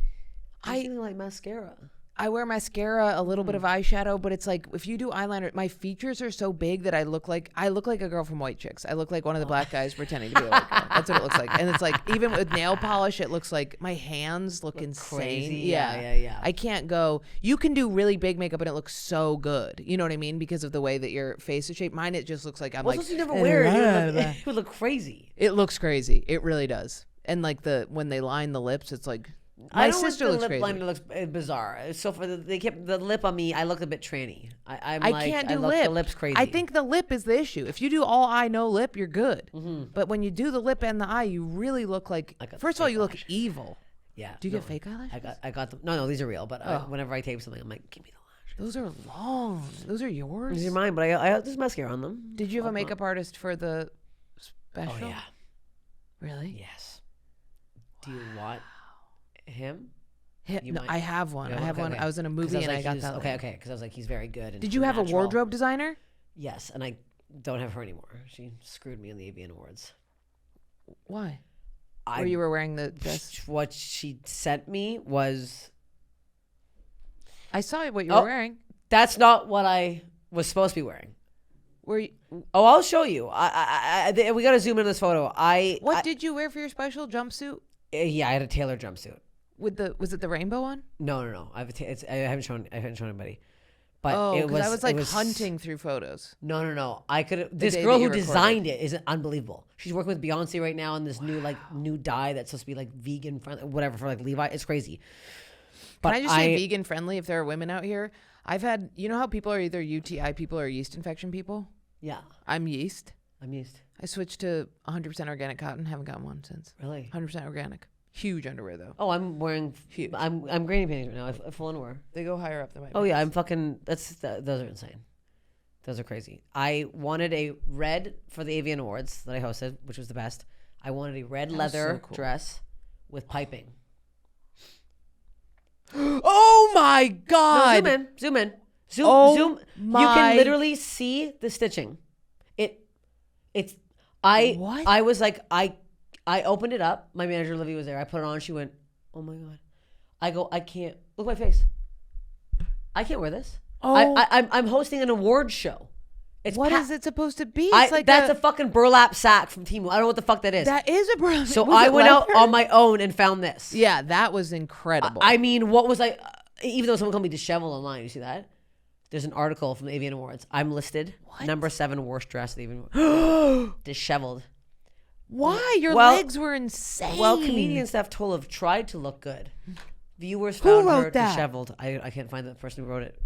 I feel like mascara. I wear mascara, a little bit of eyeshadow, but it's like if you do eyeliner, my features are so big that I look like a girl from White Chicks. I look like one of the black guys pretending to be a white girl. That's what it looks like. And it's like even with nail polish, it looks like my hands look insane. Crazy. Yeah. I can't go. You can do really big makeup and it looks so good. You know what I mean? Because of the way that your face is shaped. Mine, it just looks like I'm like. You never wear it. It would look crazy. It looks crazy. It really does. And like when they line the lips, it's like. My sister looks crazy. Lip looks bizarre. So they kept the lip on me. I look a bit tranny. I can't do lip. The lip's crazy. I think the lip is the issue. If you do all eye, no lip, you're good. Mm-hmm. But when you do the lip and the eye, you really look like. First of all, you look evil. Yeah. Do you get fake eyelashes? I got them. No, these are real. But whenever I tape something, I'm like, give me the lashes. Those are long. Those are yours. These are mine. But I have this mascara on them. Did you have a makeup artist for the special? Oh yeah. Really? Yes. Do you want him? No, I have one. I have one. I was in a movie and I got that. Okay. Because I was like, he's very good. Did you have a wardrobe designer? Yes, and I don't have her anymore. She screwed me in the AVN Awards. Why? Where you were wearing the dress? What she sent me was. I saw what you were wearing. That's not what I was supposed to be wearing. Were you? Oh, I'll show you. We got to zoom in this photo. What did you wear for your special jumpsuit? Yeah, I had a tailored jumpsuit. Was it the rainbow one? No. I haven't shown anybody. But I was like hunting through photos. No. I could. This girl who designed it is unbelievable. She's working with Beyonce right now on this new dye that's supposed to be like vegan friendly, whatever for like Levi. It's crazy. But can I just say vegan friendly? If there are women out here, I've had. You know how people are either UTI people or yeast infection people. Yeah, I'm yeast. I switched to 100% organic cotton. Haven't gotten one since. Really? 100% organic. Huge underwear though. Oh, I'm wearing huge. I'm granny panties right now. I full underwear. They go higher up than my. Oh yeah, I'm fucking. Those are insane. Those are crazy. I wanted a red for the AVN Awards that I hosted, which was the best. I wanted a red leather dress with piping. Oh my god! No, zoom in. Zoom. You can literally see the stitching. What? I was like, I opened it up. My manager, Livy, was there. I put it on. She went, oh my God. I go, I can't. Look at my face. I can't wear this. Oh. I'm hosting an award show. It's What is it supposed to be? It's like that's a fucking burlap sack from Temu. I don't know what the fuck that is. That is a burlap. So Was I it went out leather? on my own and found this. Yeah, that was incredible. I mean, what was I? Even though someone called me disheveled online, you see that? There's an article from the Avian Awards. I'm listed number 7 worst dress at the Avian Awards. Disheveled. Why? Your legs were insane. Well, comedian Steph Tolev tried to look good. Viewers Who found her wrote that? disheveled. I can't find the person who wrote it.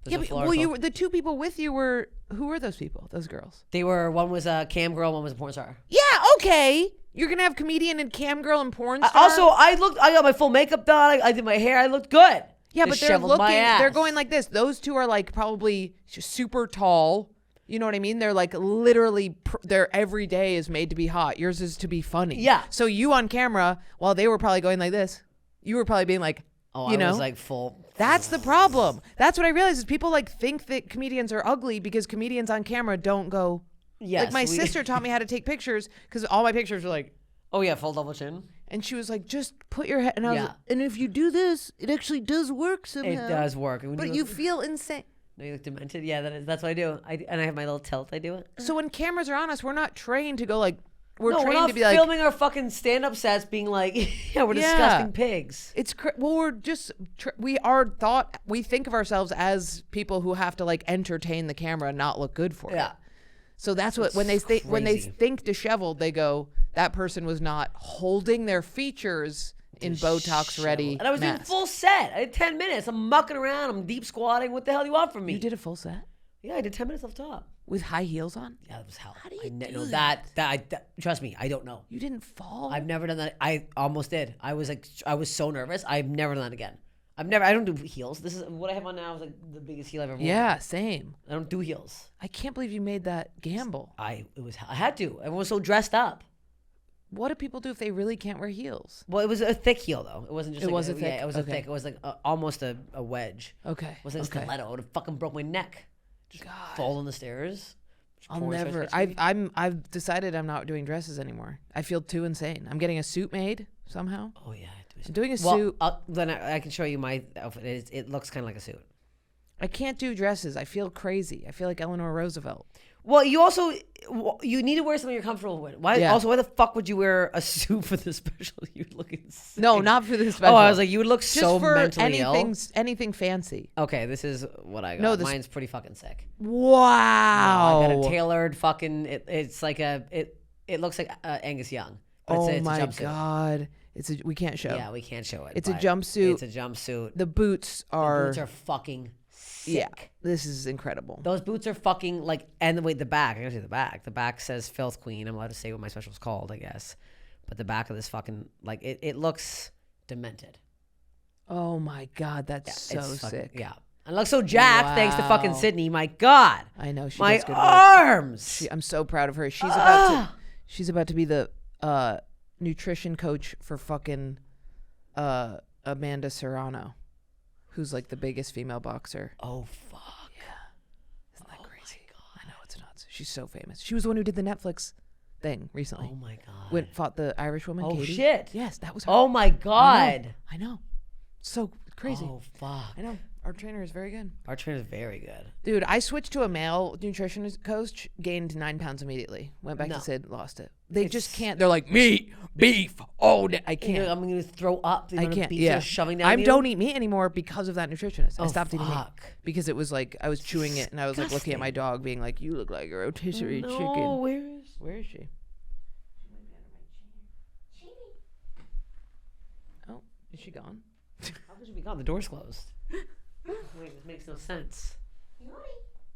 Yeah, but, the 2 people with you were, who were those people? Those girls? They were, one was a cam girl, one was a porn star. Yeah, okay. You're gonna have comedian and cam girl and porn star. I got my full makeup done. I did my hair. I looked good. Yeah, but they're Disheveled my ass. they're going like this. Those 2 are like probably super tall. You know what I mean? They're like literally, their every day is made to be hot. Yours is to be funny. Yeah. So you on camera, while they were probably going like this, you were probably being like, I was like full. That's the problem. That's what I realize is people like think that comedians are ugly because comedians on camera don't go. Yes, like my sister taught me how to take pictures because all my pictures were like, oh yeah, full double chin. and she was like, just put your head. And I was like, and if you do this, it actually does work somehow. It does work. But you feel insane. No, you look demented. Yeah, that's what I do. And I have my little tilt. I do it. So when cameras are on us, we're not trained to go like, we're We're trained not to be like, filming our fucking stand-up sets being like, yeah, we're disgusting pigs. it's well, we're just we think of ourselves as people who have to like entertain the camera and not look good for it. Yeah. So that's what when they crazy. think disheveled, they go, that person was not holding their features in Botox ready. And I was doing full set. I did 10 minutes. I'm mucking around. I'm deep squatting. What the hell do you want from me? You did a full set Yeah, I did 10 minutes off top. with high heels on. Yeah, that was hell. How do you know do that? Trust me, I don't know. You didn't fall. I've never done that. I almost did. I was so nervous. I've never done that again. I don't do heels. This is what I have on now is like the biggest heel I've ever worn. Yeah, same. I don't do heels. I can't believe you made that gamble. I had to. Everyone was so dressed up. What do people do if they really can't wear heels? Well, it was a thick heel though. It wasn't just. It like was a thick? Yeah, it was a Okay. thick. It was like almost a wedge. Okay. It wasn't a stiletto. It would have fucking broke my neck. Just God. fall on the stairs. I'll Porn stars never. catch me. I've decided I'm not doing dresses anymore. I feel too insane. I'm getting a suit made somehow. Oh yeah. I'm doing a Well, suit. then I can show you my outfit. It looks kind of like a suit. I can't do dresses. I feel crazy. I feel like Eleanor Roosevelt. Well, you need to wear something you're comfortable with. Why? Yeah. Also, why the fuck would you wear a suit for the special? You're looking sick. No, not for this special. Oh, I was like, you would look just so for mentally ill. anything fancy. Okay, this is what I got. No, Mine's pretty fucking sick. Wow. I got a tailored fucking. It's like it looks like Angus Young. But it's my a jumpsuit. God. We can't show. Yeah, we can't show it. It's a but jumpsuit. It's a jumpsuit. The boots are. The boots are fucking sick. Yeah. This is incredible. Those boots are fucking like, and the back. I gotta see the back. The back says Filth Queen. I'm allowed to say what my special's called, I guess. But the back of this fucking like it looks demented. Oh my God, that's so It's fucking- sick. Yeah, I look so jacked thanks to fucking Wow. Sydney. My God, I know she my does good work. arms. I'm so proud of her. She's about to be the nutrition coach for fucking Amanda Serrano, who's like the biggest female boxer. Oh fuck. Isn't that crazy? I know, it's nuts. She's so famous. She was the one who did the Netflix thing recently. Oh my God. Went fought the Irish woman. Oh, Katie. shit. Yes, that was her. Oh my God. I know. So crazy. Oh fuck. I know. Our trainer is very good. Our trainer's very good. Dude, I switched to a male nutritionist coach, gained 9 pounds immediately. Went back No. to Sid, lost it. They just can't. They're like, meat, beef, oh, I can't. I'm gonna throw up. The I amount of can't. beef Yeah. they're shoving down I you. don't eat meat anymore because of that nutritionist. I Oh, stopped eating meat fuck. because it was like I was chewing it and I was like looking at my dog, being like, "You look like a rotisserie No, chicken." where is she? Oh, is she gone? How could she be gone? The door's closed. Wait, this makes no sense.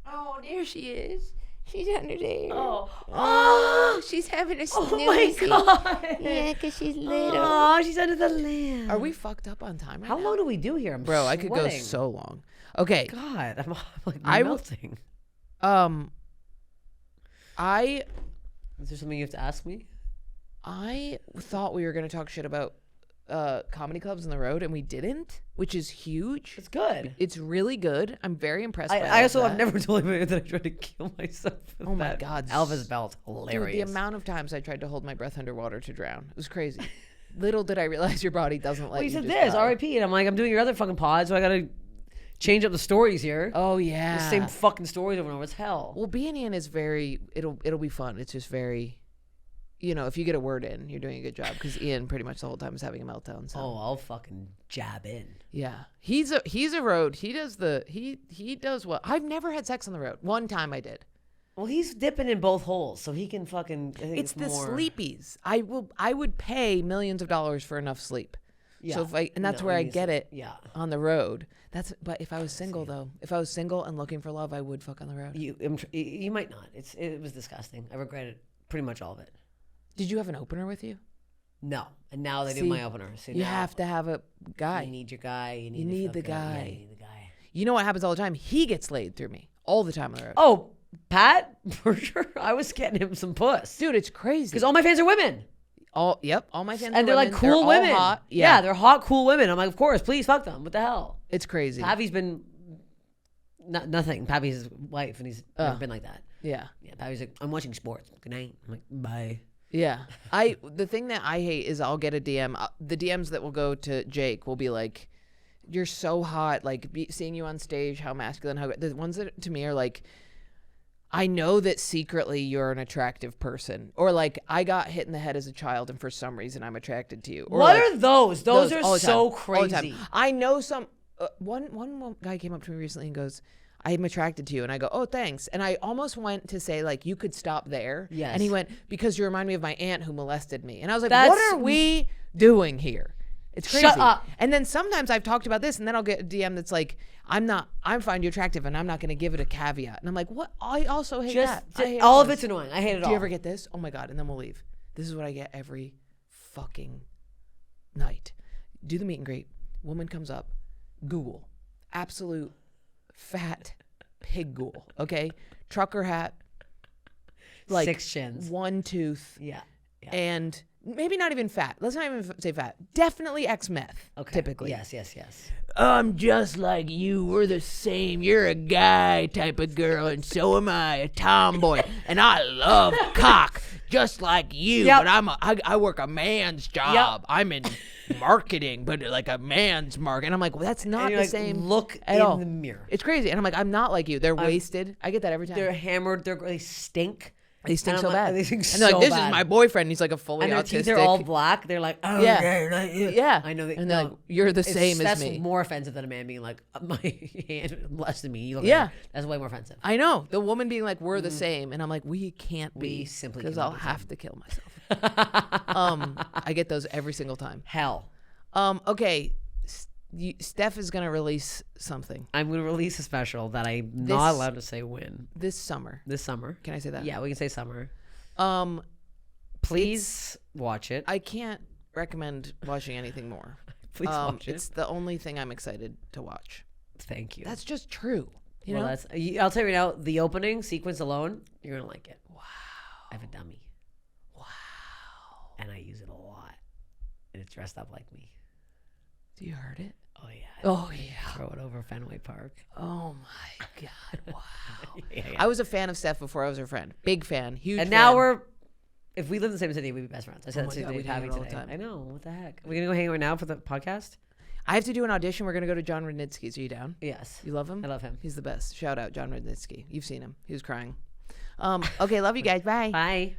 Oh, there she is. She's under there. Oh, She's having a oh my snoozy. God. Yeah, 'cause she's little. Oh, she's under the lamp. Are we fucked up on time right How now? long do we do here? I'm Bro, I could go sweating. so long. Okay. God, I'm like I will- melting. I Is there something you have to ask me? thought we were going to talk shit about comedy clubs on the road, and we didn't, which is huge. It's good. It's really good. I'm very impressed by I also that. have never told anybody that I tried to kill myself. With Oh my that God. Elvis belt, Dude, hilarious. the amount of times I tried to hold my breath underwater to drown. It was crazy. Little did I realize your body doesn't let well, you you said just this, die. R.I.P. And I'm like, I'm doing your other fucking pod, so I gotta change up the stories here. Oh yeah. The same fucking stories over and over. It's hell. Well, being Ian is very. It'll be fun. It's just very. If you get a word in, you're doing a good job because Ian pretty much the whole time is having a meltdown. So. Oh, I'll fucking jab in. Yeah, he's a road. He does what I've never had sex on the road. One time I did. Well, he's dipping in both holes, so he can fucking. It's the sleepies. I would pay millions of dollars for enough sleep. Yeah. So that's where I get it. Yeah. On the road. But if I was single though, if I was single and looking for love, I would fuck on the road. You might not. It was disgusting. I regretted pretty much all of it. Did you have an opener with you? No, and now they do my opener. So you have to have a guy. You need your guy. You need the guy. Yeah, you need the guy. You know what happens all the time? He gets laid through me all the time on the road. Oh, Pat, for sure. I was getting him some puss, dude. It's crazy because all my fans are women. All my fans and are they're women. Like cool they're women. All hot. Yeah, they're hot, cool women. I'm like, of course, please fuck them. What the hell? It's crazy. Pappy's been nothing. Pappy's his wife, and he's never been like that. Yeah. Pappy's like, I'm watching sports. Good night. I'm like, bye. Yeah. The thing that I hate is I'll get a DM. The DMs that will go to Jake will be like, "You're so hot." Like seeing you on stage, how masculine. How the ones that to me are like, I know that secretly you're an attractive person, or like I got hit in the head as a child and for some reason I'm attracted to you. Or what like, are those? Those are all so all the time. crazy. I know some. One guy came up to me recently and goes, I'm attracted to you. And I go, oh, thanks. And I almost went to say, like, you could stop there. Yes. And he went, because you remind me of my aunt who molested me. And I was like, what are we doing here? It's crazy. Shut up. And then sometimes I've talked about this and then I'll get a DM that's like, I find you attractive and I'm not going to give it a caveat. And I'm like, what? I also hate that. I hate all of this. it's annoying. I hate it all. Do you ever get this? Oh my God. And then we'll leave. This is what I get every fucking night. Do the meet and greet. Woman comes up. Google. Absolute fat pig ghoul. Okay. Trucker hat. Like 6 chins. 1 tooth. Yeah. And maybe not even fat. Let's not even say fat. Definitely ex-meth. Okay. Typically. Yes. I'm just like you. We're the same. You're a guy type of girl, and so am I, a tomboy. And I love cock, just like you. Yep. But I work a man's job. Yep. I'm in marketing, but like a man's market. And I'm like, well, that's not the like, same. Look at in all. the mirror. It's crazy. And I'm like, I'm not like you. They're wasted. I get that every time. They're hammered. They stink. They stink so like, bad. They stink and they're so like, this bad. is my boyfriend. He's like a fully And their autistic. teeth are all black. They're like, oh yeah. I know. And they're like, you're the same as me. That's more offensive than a man being like, my hand less than me. You look Yeah. That's way more offensive. I know. The woman being like, we're the same. And I'm like, we can't be. We simply because cannot I'll be have to kill myself. I get those every single time. Hell. Okay. Steph is going to release something I'm going to release a special that I'm not allowed to say when. this summer. This summer. Can I say that? Yeah, we can say summer. Please watch it. I can't recommend watching anything more. Please watch it. It's the only thing I'm excited to watch. Thank you. That's just true. You well, know? I'll tell you right now, the opening sequence alone, you're going to like it. Wow. I have a dummy. Wow. And I use it a lot. And it's dressed up like me. Do you heard it? Oh, yeah. Oh, yeah. Throw it over Fenway Park. Oh, my God. Wow. Yeah. I was a fan of Steph before I was her friend. Big fan. Huge And fan. now if we lived in the same city, we'd be best friends. I said Oh that my to God, we'd hang Pappy out all the today. time. I know. What the heck? Are we going to go hang out now for the podcast? I have to do an audition. We're going to go to John Rudnitsky's. Are you down? Yes. You love him? I love him. He's the best. Shout out John Rudnitsky. You've seen him. He was crying. Okay, love you guys. Bye. Bye.